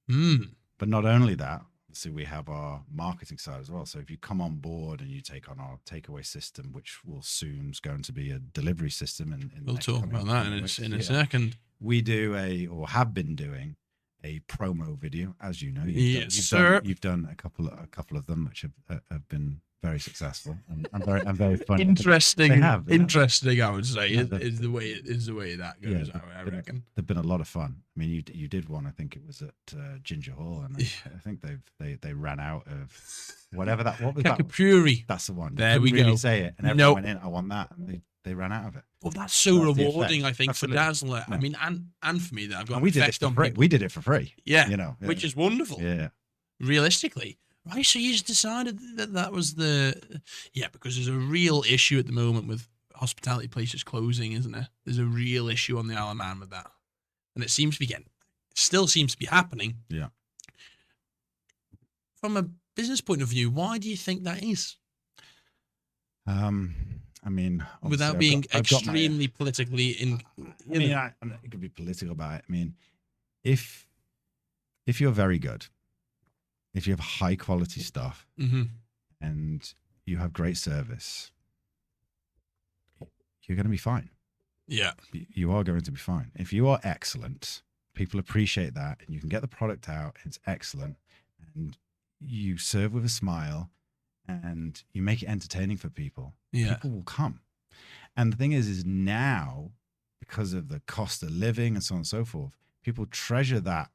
But not only that, so we have our marketing side as well. So if you come on board and you take on our takeaway system, which will soon is going to be a delivery system, and we'll talk about that in a second. We do or have been doing a promo video, as you know. You've done a couple of them, which have been very successful and very funny. Interesting. They have. Interesting, I would say, is the way that goes. I reckon they've been a lot of fun. I mean, you did one. I think it was at Ginger Hall, and I think they ran out of whatever that. What was that? Kakapuri. That's the one. There we go. Really say it, and everyone went in. I want that. And they ran out of it. Well, that's so rewarding, I think, Absolutely. For Dazzler. Yeah. I mean, and for me, that I've got an effect on people. We did it for free. Yeah, which is wonderful. Yeah, realistically. Right, so you just decided that was because there's a real issue at the moment with hospitality places closing, isn't there? There's a real issue on the Isle of Man with that. And it still seems to be happening. Yeah. From a business point of view, why do you think that is? I mean, without being extremely politically it could be political about it. I mean, if you're very good, if you have high quality stuff and you have great service, you're going to be fine. Yeah. You are going to be fine. If you are excellent, people appreciate that, and you can get the product out, and it's excellent, and you serve with a smile and you make it entertaining for people, people will come. And the thing is now, because of the cost of living and so on and so forth, people treasure that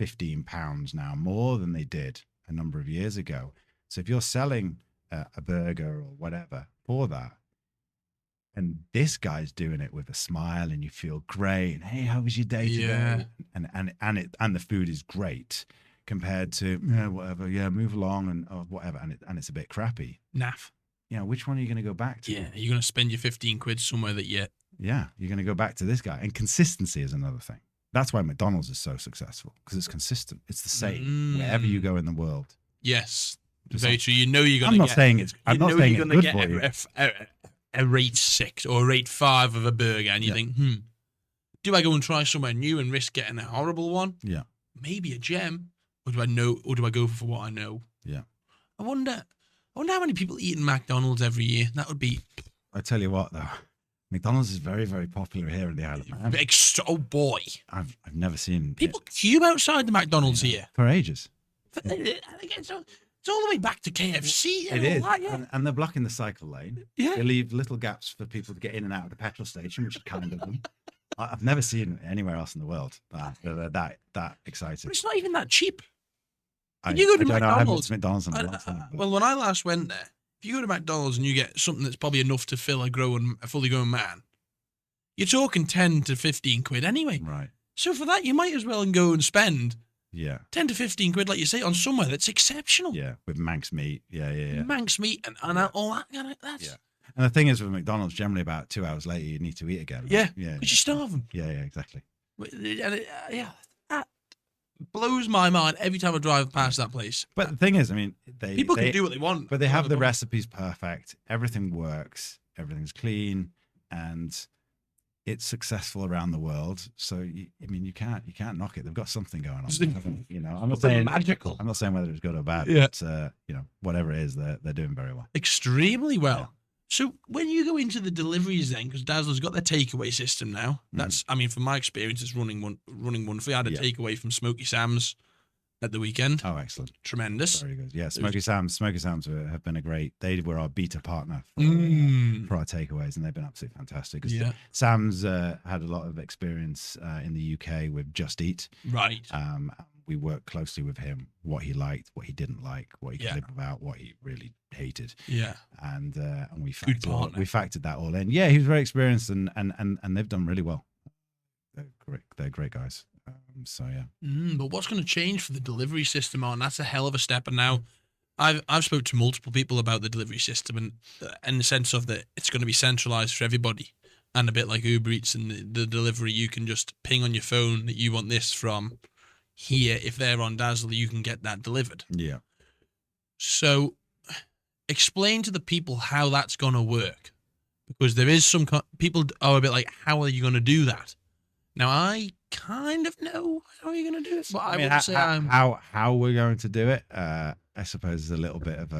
£15 now, more than they did a number of years ago. So if you're selling a burger or whatever for that, and this guy's doing it with a smile, and you feel great, and hey, how was your day today? And the food is great compared to whatever, move along and whatever, and it's a bit crappy. Naff. Which one are you going to go back to? Yeah, you're going to spend your 15 quid somewhere that you're going to go back to this guy. And consistency is another thing. That's why McDonald's is so successful, because it's consistent. It's the same wherever you go in the world. Yes, very true. You know you're going to get. I'm not saying it's good for you. A rate 6 or a rate 5 of a burger, and you think, do I go and try somewhere new and risk getting a horrible one? Yeah, maybe a gem, or do I go for what I know? Yeah, I wonder how many people eat in McDonald's every year. That would be. I tell you what, though, McDonald's is very, very popular here in the Isle of Man. Oh boy, I've never seen people queue outside the McDonald's here for ages. It's all the way back to KFC. It is. And they're blocking the cycle lane. Yeah. They leave little gaps for people to get in and out of the petrol station, which is kind of them. I've never seen anywhere else in the world that excited. But it's not even that cheap. When you go to McDonald's, well, when I last went there, if you go to McDonald's and you get something that's probably enough to fill a fully grown man, you're talking 10 to 15 quid anyway. Right. So for that, you might as well go and spend 10 to 15 quid, like you say, on somewhere that's exceptional. Yeah, with Manx meat. Yeah. Manx meat and all that kind of that's. Yeah. And the thing is with McDonald's, generally about 2 hours later, you need to eat again. Right? Yeah, because you're starving. Yeah, exactly. That blows my mind every time I drive past that place. But the thing is, I mean, people can do what they want. But they have the recipes perfect. Everything works. Everything's clean. And it's successfable around the world. So, you can't knock it. They've got something going on. I'm not saying magical. I'm not saying whether it's good or bad. Yeah. But, whatever it is, they're doing very well. Extremely well. Yeah. So when you go into the deliveries then, because Dazzler's got their takeaway system now, that's, from my experience, it's running wonderfully. I had a takeaway from Smoky Sam's at the weekend. Oh, excellent. Tremendous. Very good. Yeah, Smoky Sam's have been they were our beta partner for our takeaways, and they've been absolutely fantastic. Yeah. Sam's had a lot of experience in the UK with Just Eat. Right. We worked closely with him, what he liked, what he didn't like, what he could live without, what he really hated. Yeah. And we factored that all in. Yeah, he was very experienced, and they've done really well. They're great guys. So yeah. But what's going to change for the delivery system, Martin? That's a hell of a step. And now I've spoke to multiple people about the delivery system, and in the sense of that it's going to be centralized for everybody, and a bit like Uber Eats and the delivery, you can just ping on your phone that you want this from here. If they're on Dazzler, you can get that delivered. Yeah. So explain to the people how that's going to work, because there is some people are a bit like, how are you going to do that? Now, I kind of know how you're going to do it, but I would say how we're going to do it. I suppose is a little bit of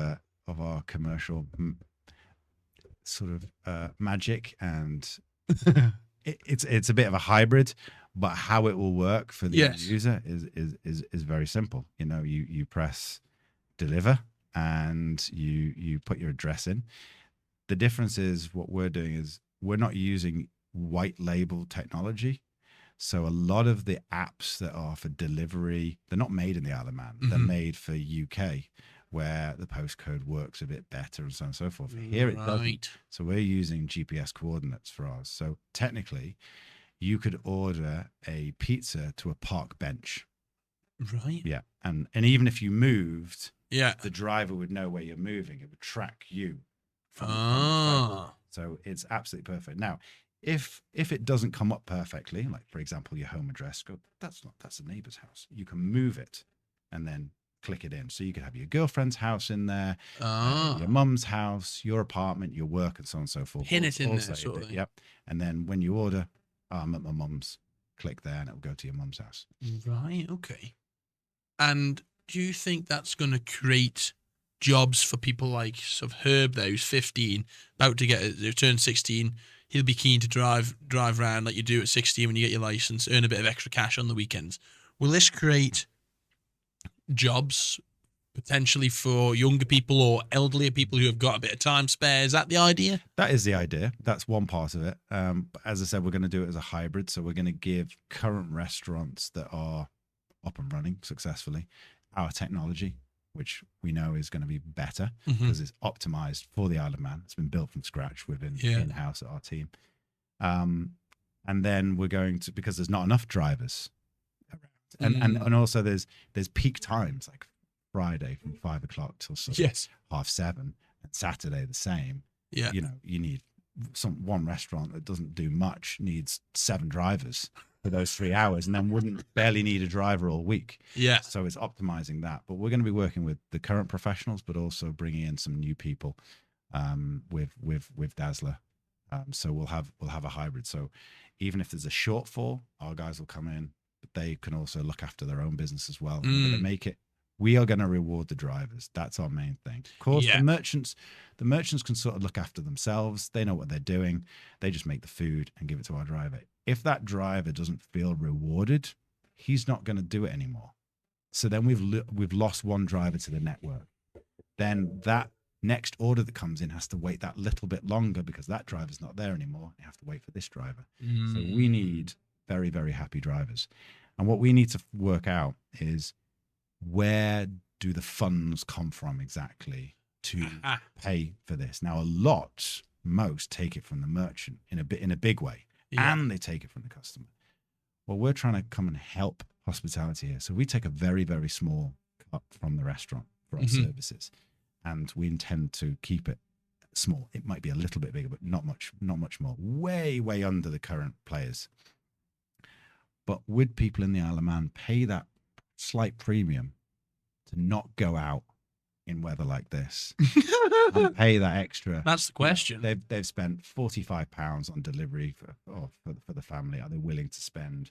our commercial sort of magic, and it's a bit of a hybrid. But how it will work for the user is very simple. You press deliver and you put your address in. The difference is what we're doing is we're not using white label technology. So a lot of the apps that are for delivery, they're not made in the Isle of Man. They're made for UK, where the postcode works a bit better and so on and so forth. Here it doesn't. So we're using GPS coordinates for ours. So technically, you could order a pizza to a park bench. Right. Yeah. And even if you moved, the driver would know where you're moving. It would track you. So it's absolutely perfect. Now, if it doesn't come up perfectly, like for example, your home address, that's a neighbor's house. You can move it and then click it in. So you could have your girlfriend's house in there, your mum's house, your apartment, your work, and so on and so forth. Pin it in there, sort of thing. Yep. And then when you order, I'm at my mum's, click there and it'll go to your mum's house. Right, okay. And do you think that's going to create jobs for people like sort of Herb there, who's 15, about to turn 16? He'll be keen to drive around like you do at 16 when you get your license, earn a bit of extra cash on the weekends. Will this create jobs potentially for younger people or elderly people who have got a bit of time spare? Is that the idea? That is the idea. That's one part of it. But as I said, we're going to do it as a hybrid. So we're going to give current restaurants that are up and running successfully. Our technology, which we know is going to be better Mhm. because it's optimized for the Isle of Man. It's been built from scratch within in-house at our team. And then we're going to, because there's not enough drivers around. And also there's peak times, like Friday from 5 o'clock till sort of 7:30, and Saturday the same. Yeah. You know, you need one restaurant that doesn't do much needs 7 drivers for those 3 hours, and then wouldn't barely need a driver all week. Yeah. So it's optimizing that. But we're going to be working with the current professionals, but also bringing in some new people with Dazzler. So we'll have a hybrid. So even if there's a shortfall, our guys will come in, but they can also look after their own business as well. We're going to make it. We are going to reward the drivers. That's our main thing. Of course, the merchants can sort of look after themselves. They know what they're doing. They just make the food and give it to our driver. If that driver doesn't feel rewarded, he's not going to do it anymore. So then we've lost one driver to the network. Then that next order that comes in has to wait that little bit longer because that driver's not there anymore. You have to wait for this driver. So we need very, very happy drivers. And what we need to work out is, where do the funds come from exactly to pay for this? Now, most take it from the merchant in a big way, and they take it from the customer. Well, we're trying to come and help hospitality here. So we take a very, very small cut from the restaurant for our services, and we intend to keep it small. It might be a little bit bigger, but not much more. Way, way under the current players. But would people in the Isle of Man pay that slight premium to not go out in weather like this and pay that extra? That's the question. They've spent £45 on delivery for the family. Are they willing to spend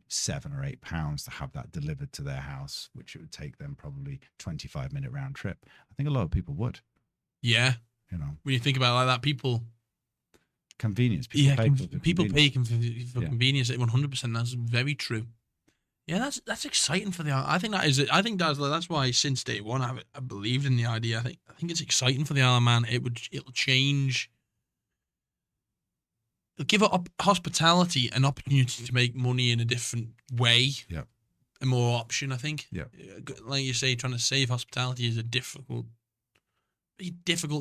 £7 or £8 to have that delivered to their house, which it would take them probably 25-minute round trip? I think a lot of people would. Yeah. You know, when you think about it like that, convenience. People pay for convenience. 100%. That's very true. Yeah, that's exciting for the. I think that is it. I think Dazzler. That's why since day one I believed in the idea. I think it's exciting for the Isle of Man. It'll change. It'll give hospitality an opportunity to make money in a different way. Yeah, a more option. I think. Yeah, like you say, trying to save hospitality is a difficult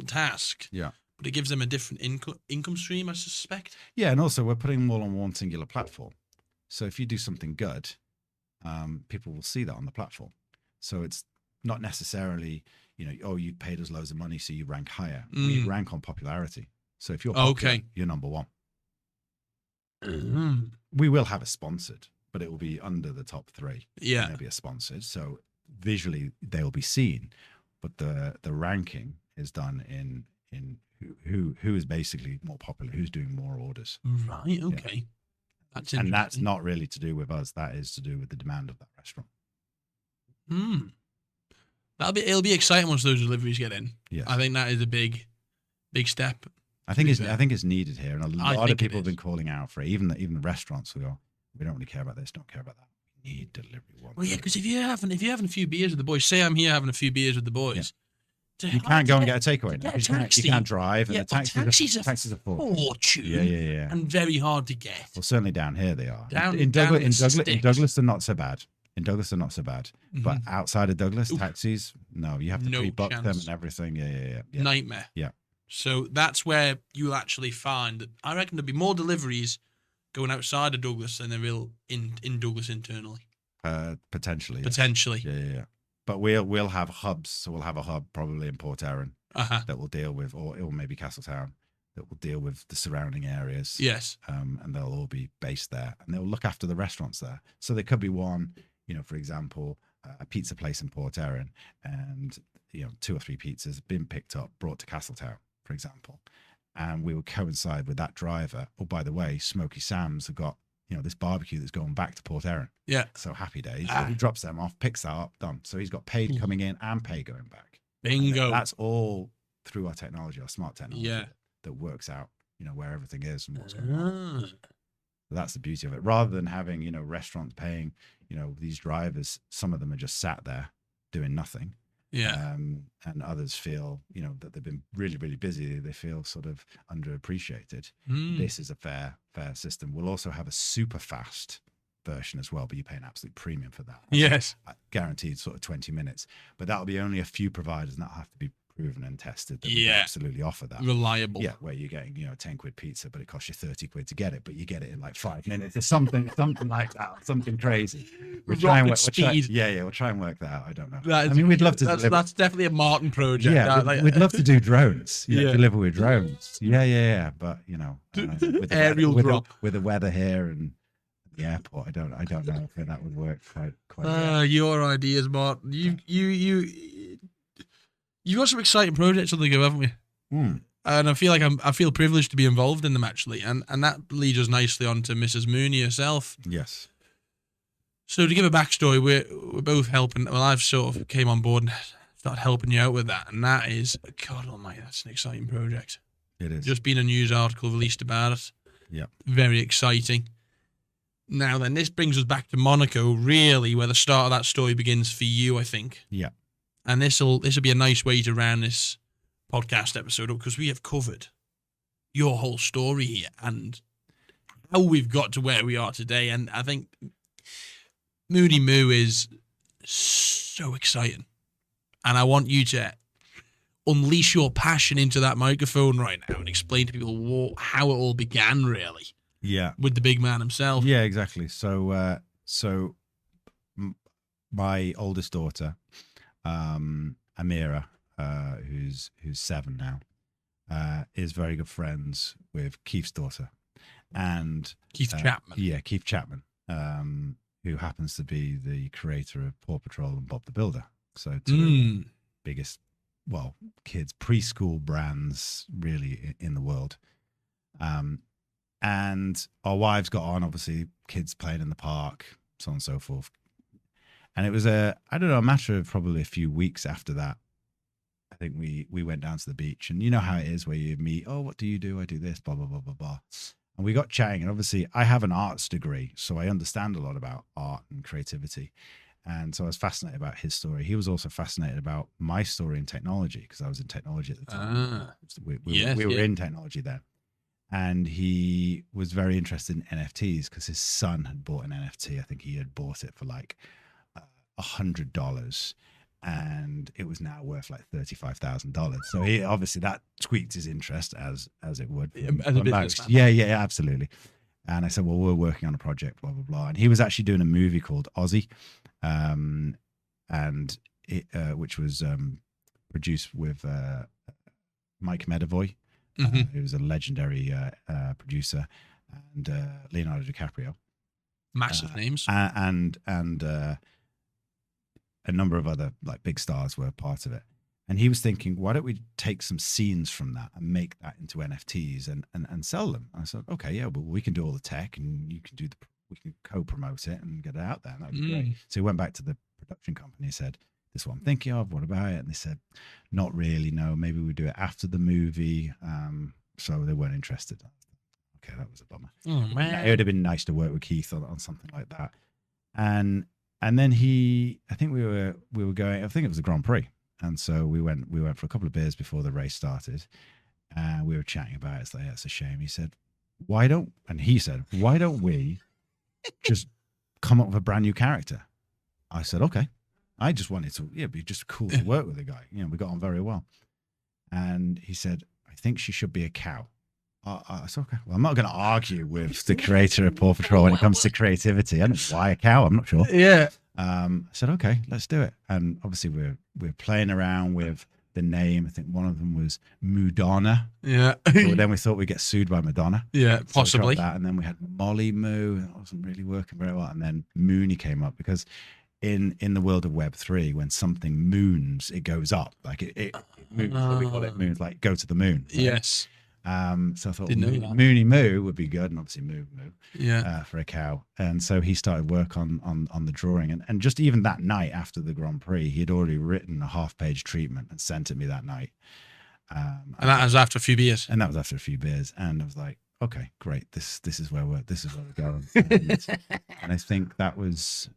task. Yeah. But it gives them a different income stream, I suspect. Yeah, and also we're putting them all on one singular platform. So if you do something good, people will see that on the platform. So it's not necessarily, you paid us loads of money, so you rank higher. We rank on popularity. So if you're popular, you're number one. We will have it sponsored, but it will be under the top 3. Yeah. Maybe a sponsored. So visually they will be seen, but the ranking is done in who is basically more popular, who's doing more orders. Right. Okay. Yeah. That's and that's not really to do with us. That is to do with the demand of that restaurant. It'll be exciting once those deliveries get in. Yes. I think that is a big step. I think it's needed here, and a lot of people have been calling out for it. Even the restaurants will go, we don't really care about this, don't care about that. We need delivery one. Well, yeah, because if you're having a few beers with the boys, say I'm here having a few beers with the boys. Yeah. You can't go and get a takeaway now. You can't drive, and the taxis are fortune. Yeah. And very hard to get. Well, certainly down here they are. In Douglas, they're not so bad. But outside of Douglas, taxis, no, you have to pre-book them and everything. Yeah. Nightmare. Yeah. So that's where you'll actually find that I reckon there'll be more deliveries going outside of Douglas than there will in Douglas internally. Potentially. Yeah. But we'll have hubs. So we'll have a hub probably in Port Erin that will deal with, or maybe Castletown, that will deal with the surrounding areas. Yes. And they'll all be based there, and they'll look after the restaurants there. So there could be one, for example, a pizza place in Port Erin, and 2 or 3 pizzas been picked up, brought to Castletown, for example, and we will coincide with that driver. Oh, by the way, Smoky Sam's have got this barbecue that's going back to Port Erin. Yeah. So happy days. So he drops them off, picks that up, done. So he's got paid coming in and pay going back. Bingo. And that's all through our technology, our smart technology. Yeah. That works out, where everything is and what's going on. So that's the beauty of it. Rather than having, restaurants paying, these drivers, some of them are just sat there doing nothing. Yeah. And others feel, that they've been really, really busy. They feel sort of underappreciated. This is a fair system. We'll also have a super fast version as well, but you pay an absolute premium for that. Yes. Guaranteed sort of 20 minutes. But that'll be only a few providers, and that'll have to be proven and tested that we absolutely offer that. Reliable. Yeah, where you're getting, 10 quid pizza, but it costs you 30 quid to get it, but you get it in like 5 minutes or something like that, something crazy. We'll try and work that out. I don't know. We'd love to. That's definitely a Martin project. Yeah, we'd love to do drones. Deliver with drones. Yeah. But with aerial drop with the weather here and the airport, I don't know if that would work quite. Your ideas, Martin. You've got some exciting projects on the go, haven't you? And I feel privileged to be involved in them, actually. And that leads us nicely on to Mrs. Moonie herself. Yes. So to give a backstory, we're both helping. Well, I've sort of came on board and started helping you out with that. And that is, God almighty, that's an exciting project. It is. Just been a news article released about it. Yeah. Very exciting. Now then, this brings us back to Monaco, really, where the start of that story begins for you, I think. Yeah. And this will be a nice way to round this podcast episode up, because we have covered your whole story here and how we've got to where we are today. And I think Moonie Moo is so exciting. And I want you to unleash your passion into that microphone right now and explain to people how it all began, really. Yeah. With the big man himself. Yeah, exactly. So my oldest daughter, Amira, who's 7 now, is very good friends with Keith's daughter, and Keith Chapman. Yeah, Keith Chapman, who happens to be the creator of PAW Patrol and Bob the Builder. So two of the biggest, kids preschool brands really in the world. And our wives got on, obviously, kids playing in the park, so on and so forth. And it was a matter of probably a few weeks after that, I think we went down to the beach. And you know how it is where you meet, what do you do? I do this, blah, blah, blah, blah, blah. And we got chatting. And obviously, I have an arts degree, so I understand a lot about art and creativity. And so I was fascinated about his story. He was also fascinated about my story in technology, because I was in technology at the time. We were in technology then. And he was very interested in NFTs because his son had bought an NFT. I think he had bought it for like $100, and it was now worth like $35,000. So he obviously that tweaked his interest as it would. As a businessman. Yeah, absolutely. And I said, well, we're working on a project, blah blah blah. And he was actually doing a movie called Ozzy, which was produced with Mike Medavoy. Who was a legendary producer, and Leonardo DiCaprio, massive names, and a number of other like big stars were part of it. And he was thinking, why don't we take some scenes from that and make that into NFTs and sell them? And I said, okay, yeah, well, we can do all the tech, and you can we can co-promote it and get it out there. And that would be great. So he went back to the production company and said, this is what I'm thinking of. What about it? And they said, not really. No, maybe we do it after the movie. So they weren't interested. Okay, that was a bummer. Oh man, it would have been nice to work with Keith on something like that. And then I think we were going. I think it was the Grand Prix, and so we went for a couple of beers before the race started, and we were chatting about it. It's like, that's a shame. He said, why don't we just come up with a brand new character? I said, okay. I just wanted to, it'd be just cool to work with a guy. We got on very well. And he said, I think she should be a cow. I said, okay. Well, I'm not going to argue with the creator of PAW Patrol when it comes to creativity. I don't know why a cow. I'm not sure. Yeah. I said, okay, let's do it. And obviously we're playing around with the name. I think one of them was Madonna. Yeah. But then we thought we'd get sued by Madonna. Yeah, so possibly. That. And then we had Moonie Moo. That wasn't really working very well. And then Moonie came up because in the world of Web3, when something moons, it goes up. Like it moons. So we call it moons, like go to the moon. Right? Yes. So I thought Moonie Moo would be good, and obviously Moo for a cow. And so he started work on the drawing, and just even that night after the Grand Prix, he had already written a half-page treatment and sent it me that night. And that was after a few beers. And that was after a few beers, and I was like, okay, great. This is where we're going. And I think that was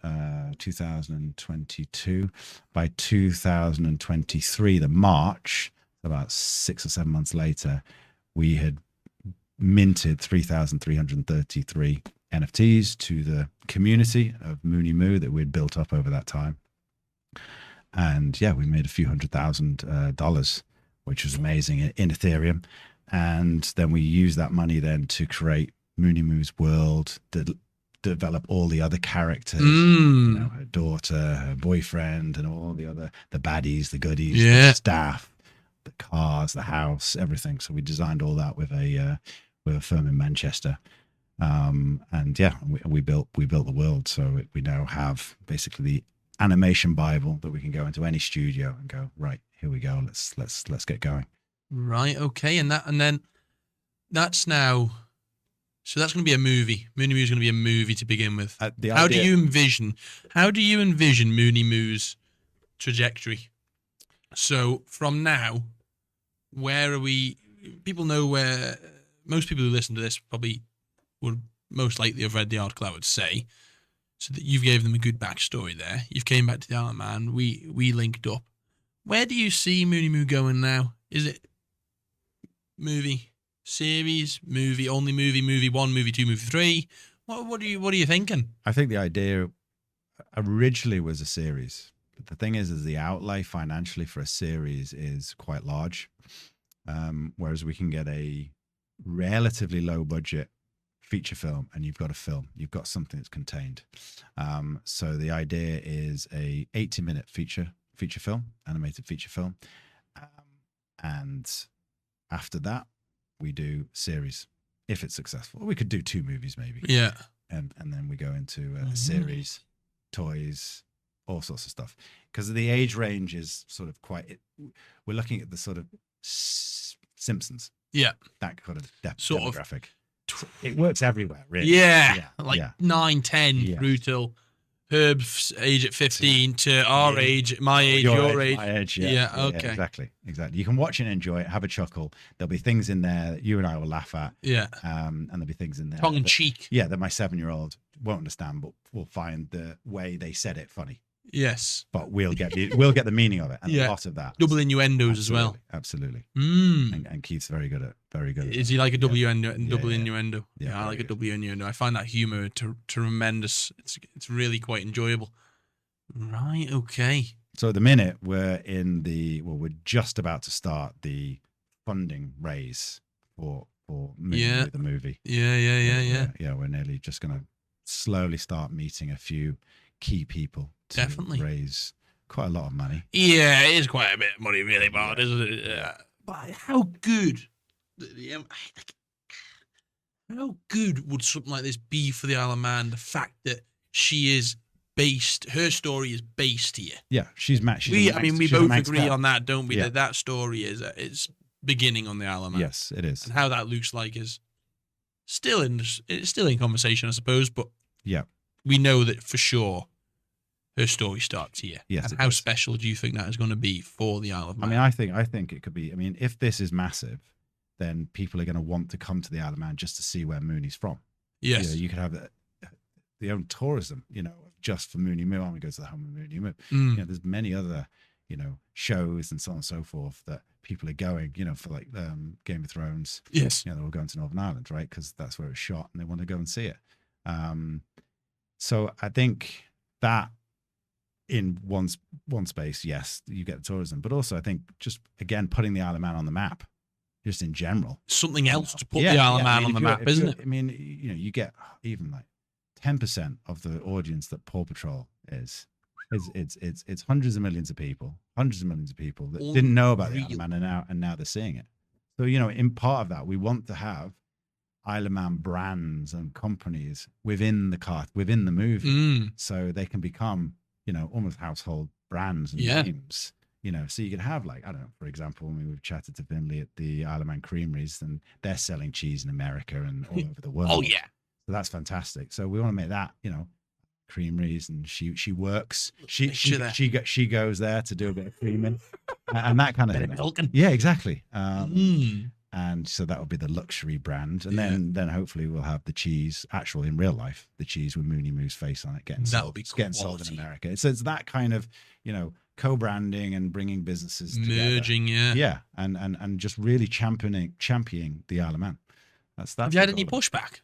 2022. By 2023, the March, about 6 or 7 months later, we had minted 3,333 NFTs to the community of Moonie Moo that we'd built up over that time. And yeah, we made a few $100,000, which was amazing in Ethereum. And then we used that money then to create Moonie Moo's world, develop all the other characters, you know, her daughter, her boyfriend, and all the baddies, the goodies, the staff, the cars, the house, everything. So we designed all that with a firm in Manchester. And yeah, we built the world. So we now have basically the animation Bible that we can go into any studio and go, right, here we go. Let's get going. Right. Okay. And then that's now, so that's going to be a movie. Moonie Moo is going to be a movie to begin with. How do you envision Moonie Moo's trajectory? So from now, where are we? People know where, most people who listen to this probably would most likely have read the article, I would say. So that you've gave them a good backstory there. You've came back to the Isle of Man. We linked up. Where do you see Moonie Moo going now? Is it movie, series, movie, only movie 1, movie 2, movie 3? What are you thinking? I think the idea originally was a series. But the thing is the outlay financially for a series is quite large. Whereas we can get a relatively low budget feature film and you've got something that's contained. So the idea is a 80-minute feature film, animated feature film. And after that, we do series if it's successful. Or we could do 2 movies maybe. Yeah. And then we go into a series, toys, all sorts of stuff. Because the age range is sort of we're looking at the sort of Simpsons. Yeah. That kind of demographic. It works everywhere, really. Yeah. 9, 10, brutal. Herb's age at 15 to our age, my age, your age. My age, okay. Yeah, exactly. You can watch and enjoy it, have a chuckle. There'll be things in there that you and I will laugh at. Yeah. And there'll be things in there. Tongue in cheek. Yeah, that my 7-year-old won't understand, but will find the way they said it funny. Yes. But we'll get the meaning of it and a lot of that. Double innuendos as well. Absolutely. And Keith's very good at Is he like a double innuendo? Yeah, I like a double innuendo. I find that humor tremendous. It's really quite enjoyable. Right, okay. So at the minute we're just about to start the funding raise for the movie. Yeah. Yeah, we're nearly just going to slowly start meeting a few key people to definitely raise quite a lot of money. Yeah, it is quite a bit of money, really, but isn't it? But how good? How good would something like this be for the Isle of Man? The fact that her story is based here. Yeah, she's matched. We both agree on that, don't we? Yeah. That story is beginning on the Isle of Man. Yes, it is. And how that looks like is still in conversation, I suppose. But yeah, we know that for sure her story starts here. Yes. And how special do you think that is going to be for the Isle of Man? I think it could be. If this is massive, then people are going to want to come to the Isle of Man just to see where Moonie's from. Yes. You could have the own tourism, just for Moonie Moo. I'm going to go to the home of Moonie Moo. There's many other, shows and so on and so forth that people are going, for like Game of Thrones. Yes. They're all going to Northern Ireland, right? Because that's where it's shot and they want to go and see it. So I think that in one space, yes, you get the tourism, but also I think just again putting the Isle of Man on the map, just in general, something else to put the Isle of Man on the map, isn't it? You get even like 10% of the audience that PAW Patrol is. It's hundreds of millions of people that didn't know about the Isle of Man and now they're seeing it. So in part of that, we want to have Isle of Man brands and companies within the movie, so they can become almost household brands and names. So you could have like, I don't know, for example, we've chatted to Finley at the Isle of Man Creameries and they're selling cheese in America and all over the world. Oh yeah. So that's fantastic. So we want to make that, creameries, and she works. She goes there to do a bit of creaming and that kind of thing. Milking. Yeah, exactly. And so that would be the luxury brand. And then hopefully we'll have the cheese, actual in real life, the cheese with Moonie Moo's face on it getting sold in America. So it's that kind of, co-branding and bringing businesses merging together. Yeah. And just really championing the Isle of Man. That's have you had any pushback?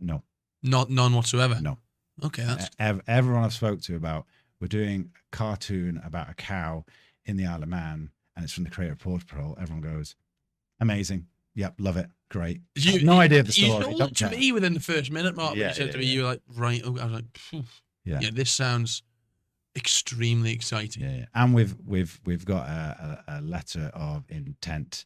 No. None whatsoever. No. Okay, that's Everyone I've spoke to about, we're doing a cartoon about a cow in the Isle of Man, and it's from the creator of PAW Patrol. Everyone goes, amazing. Yep, love it. Great. No idea of the story. You told it to me within the first minute, Mark. When you said to me, you were like, right. I was like, phew. Yeah, this sounds extremely exciting. Yeah, and we've got a letter of intent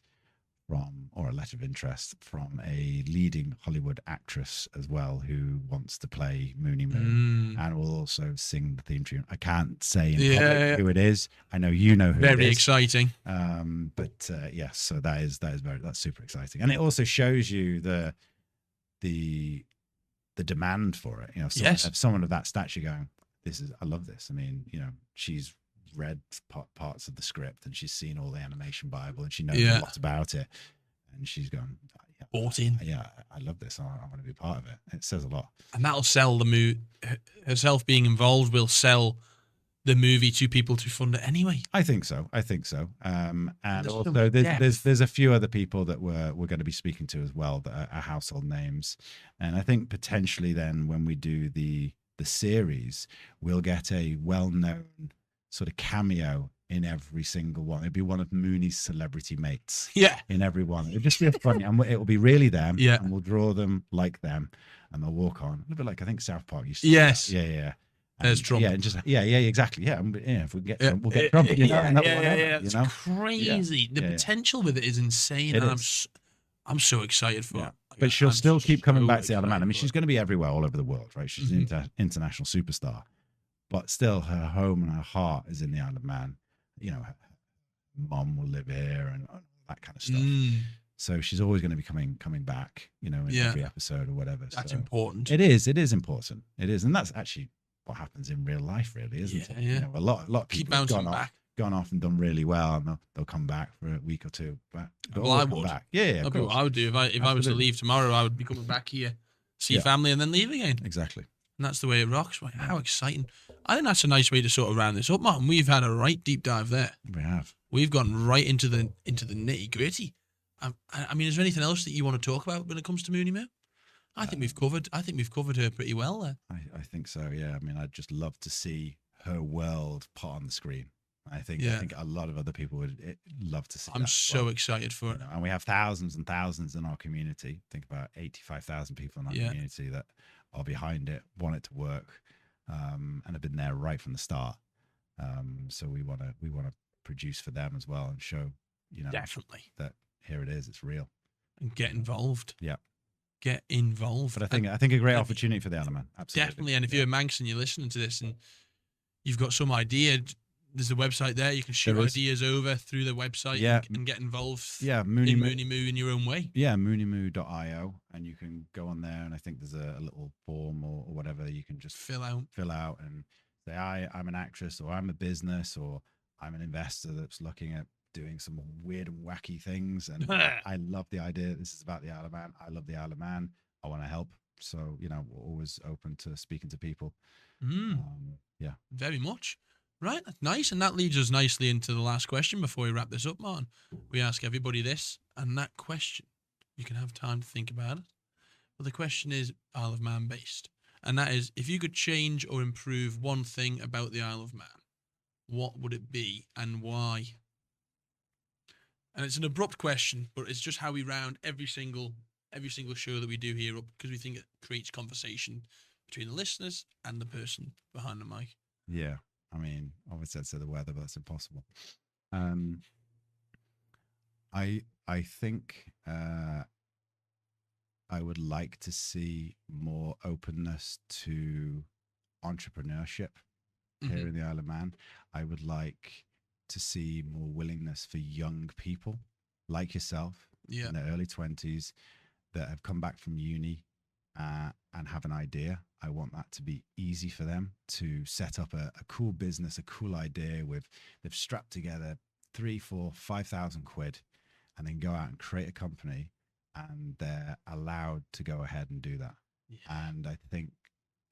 from, or a letter of interest from, a leading Hollywood actress as well, who wants to play Moonie Moo and will also sing the theme tune. I can't say in public who it is. I know you know who it is. Very exciting. But yes, so that's super exciting, and it also shows you the demand for it. You know, someone of that stature going, I love this. I mean, you know, she's read parts of the script and she's seen all the animation Bible and she knows a lot about it, and she's gone, bought in. Yeah, I love this. I want to be part of it. It says a lot, and that'll sell the movie. Herself being involved will sell the movie to people to fund it anyway. I think so. And also there's a few other people that we're going to be speaking to as well that are household names, and I think potentially then when we do the series, we'll get a well-known sort of cameo in every single one. It'd be one of Moonie's celebrity mates. Yeah. In every one. It'd just be funny, and it will be really them. Yeah. And we'll draw them like them, and they'll walk on. A little bit like I think South Park used to. Yes. Do that. Yeah. There's Trump. Yeah, and just exactly. Yeah, if we get Trump, we'll get Trump. It's crazy. The potential with it is insane, and I'm so excited for it. But she'll still keep coming back to the Isle of Man. I mean, she's going to be everywhere, all over the world, right? She's an international superstar, but still, her home and her heart is in the Isle of Man. You know, her mom will live here and that kind of stuff. So she's always going to be coming back. You know, in every episode or whatever. That's important. It is important. It is, and that's actually what happens in real life, really, isn't it? Yeah. You know, a lot of keep people bouncing back. Gone off and done really well, and they'll come back for a week or two. But I would. Back. Yeah, That'd be what I would do if I was to leave tomorrow. I would be coming back here, see family, and then leave again. Exactly. And that's the way it rocks. Right? How exciting! I think that's a nice way to sort of round this up, Martin. We've had a right deep dive there. We have. We've gone right into the nitty gritty. I mean, is there anything else that you want to talk about when it comes to Moonie Moo? I think we've covered her pretty well there. I think so. Yeah. I mean, I'd just love to see her world put on the screen. I think a lot of other people would love to see. I'm so excited for it. And we have thousands and thousands in our community. Think about 85,000 people in our community that are behind it, want it to work, and have been there right from the start. So we want to produce for them as well and show, definitely that here it is, it's real, and get involved. Yeah. Get involved. But I think a great opportunity for the Isle of Man. Absolutely. Definitely. And if you're a Manx and you're listening to this and you've got some idea, there's a website there. You can shoot ideas over through the website and get involved Moonie Moo in your own way. Yeah, mooniemoo.io, and you can go on there, and I think there's a little form or whatever you can just fill out and say, I'm an actress, or I'm a business, or I'm an investor that's looking at doing some weird and wacky things, and I love the idea. This is about the Isle of Man. I love the Isle of Man. I want to help. So, we're always open to speaking to people. Very much. Right, that's nice. And that leads us nicely into the last question before we wrap this up, Martin. We ask everybody this, and that question, you can have time to think about it. But the question is Isle of Man based. And that is, if you could change or improve one thing about the Isle of Man, what would it be and why? And it's an abrupt question, but it's just how we round every single show that we do here up, because we think it creates conversation between the listeners and the person behind the mic. Yeah. I mean, obviously I'd say the weather, but that's impossible. I think I would like to see more openness to entrepreneurship here in the Isle of Man. I would like to see more willingness for young people like yourself in their early 20s that have come back from uni and have an idea. I want that to be easy for them to set up a cool business, a cool idea they've strapped together 3, 4, 5,000 quid, and then go out and create a company, and they're allowed to go ahead and do that. Yeah. And I think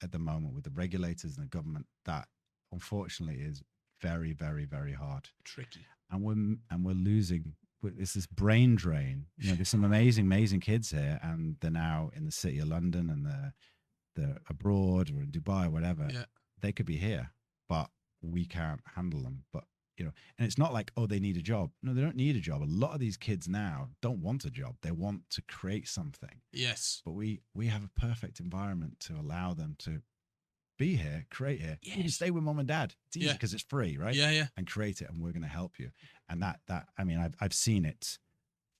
at the moment with the regulators and the government, that unfortunately is very, very, very hard. Tricky. And we're losing. It's this brain drain. There's some amazing kids here, and they're now in the city of London, and they're abroad or in Dubai or whatever. Yeah. They could be here, but we can't handle them. But and it's not like, oh, they need a job. No, they don't need a job. A lot of these kids now don't want a job. They want to create something. Yes. But we have a perfect environment to allow them to be here, create here. Yes. You can stay with mom and dad. It's easy because it's free, right? Yeah. And create it, and we're going to help you. And that I mean, I've seen it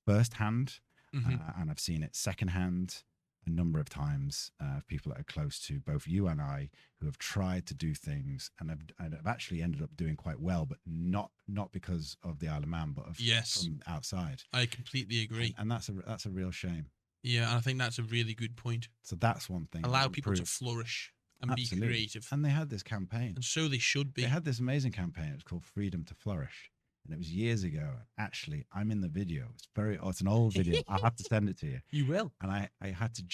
firsthand, and I've seen it secondhand a number of times. People that are close to both you and I who have tried to do things and have actually ended up doing quite well, but not because of the Isle of Man, but from outside. I completely agree. And that's a real shame. Yeah, and I think that's a really good point. So that's one thing. Allow people to flourish and be creative. And they had this campaign. And so they should be. They had this amazing campaign. It was called Freedom to Flourish. And it was years ago. Actually, I'm in the video. It's an old video. I'll have to send it to you. You will. And I had to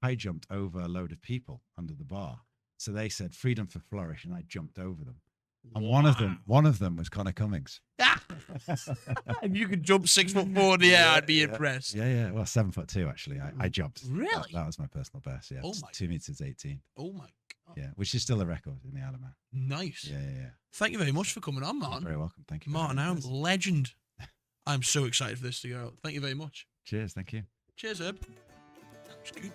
high jumped over a load of people under the bar. So they said freedom for flourish, and I jumped over them. And one of them was Connor Cummings. If you could jump 6'4" in the air, I'd be impressed. Yeah. Well, 7'2" actually. I jumped. Really? That was my personal best. Yeah. Oh my. 2 meters 18. Oh my God. Yeah, which is still a record in the Isle of Man. Nice. Yeah. Thank you very much for coming on, Martin. You're very welcome. Thank you. Martin Aram, legend. I'm so excited for this to go out. Thank you very much. Cheers. Thank you. Cheers, Eb. That was good.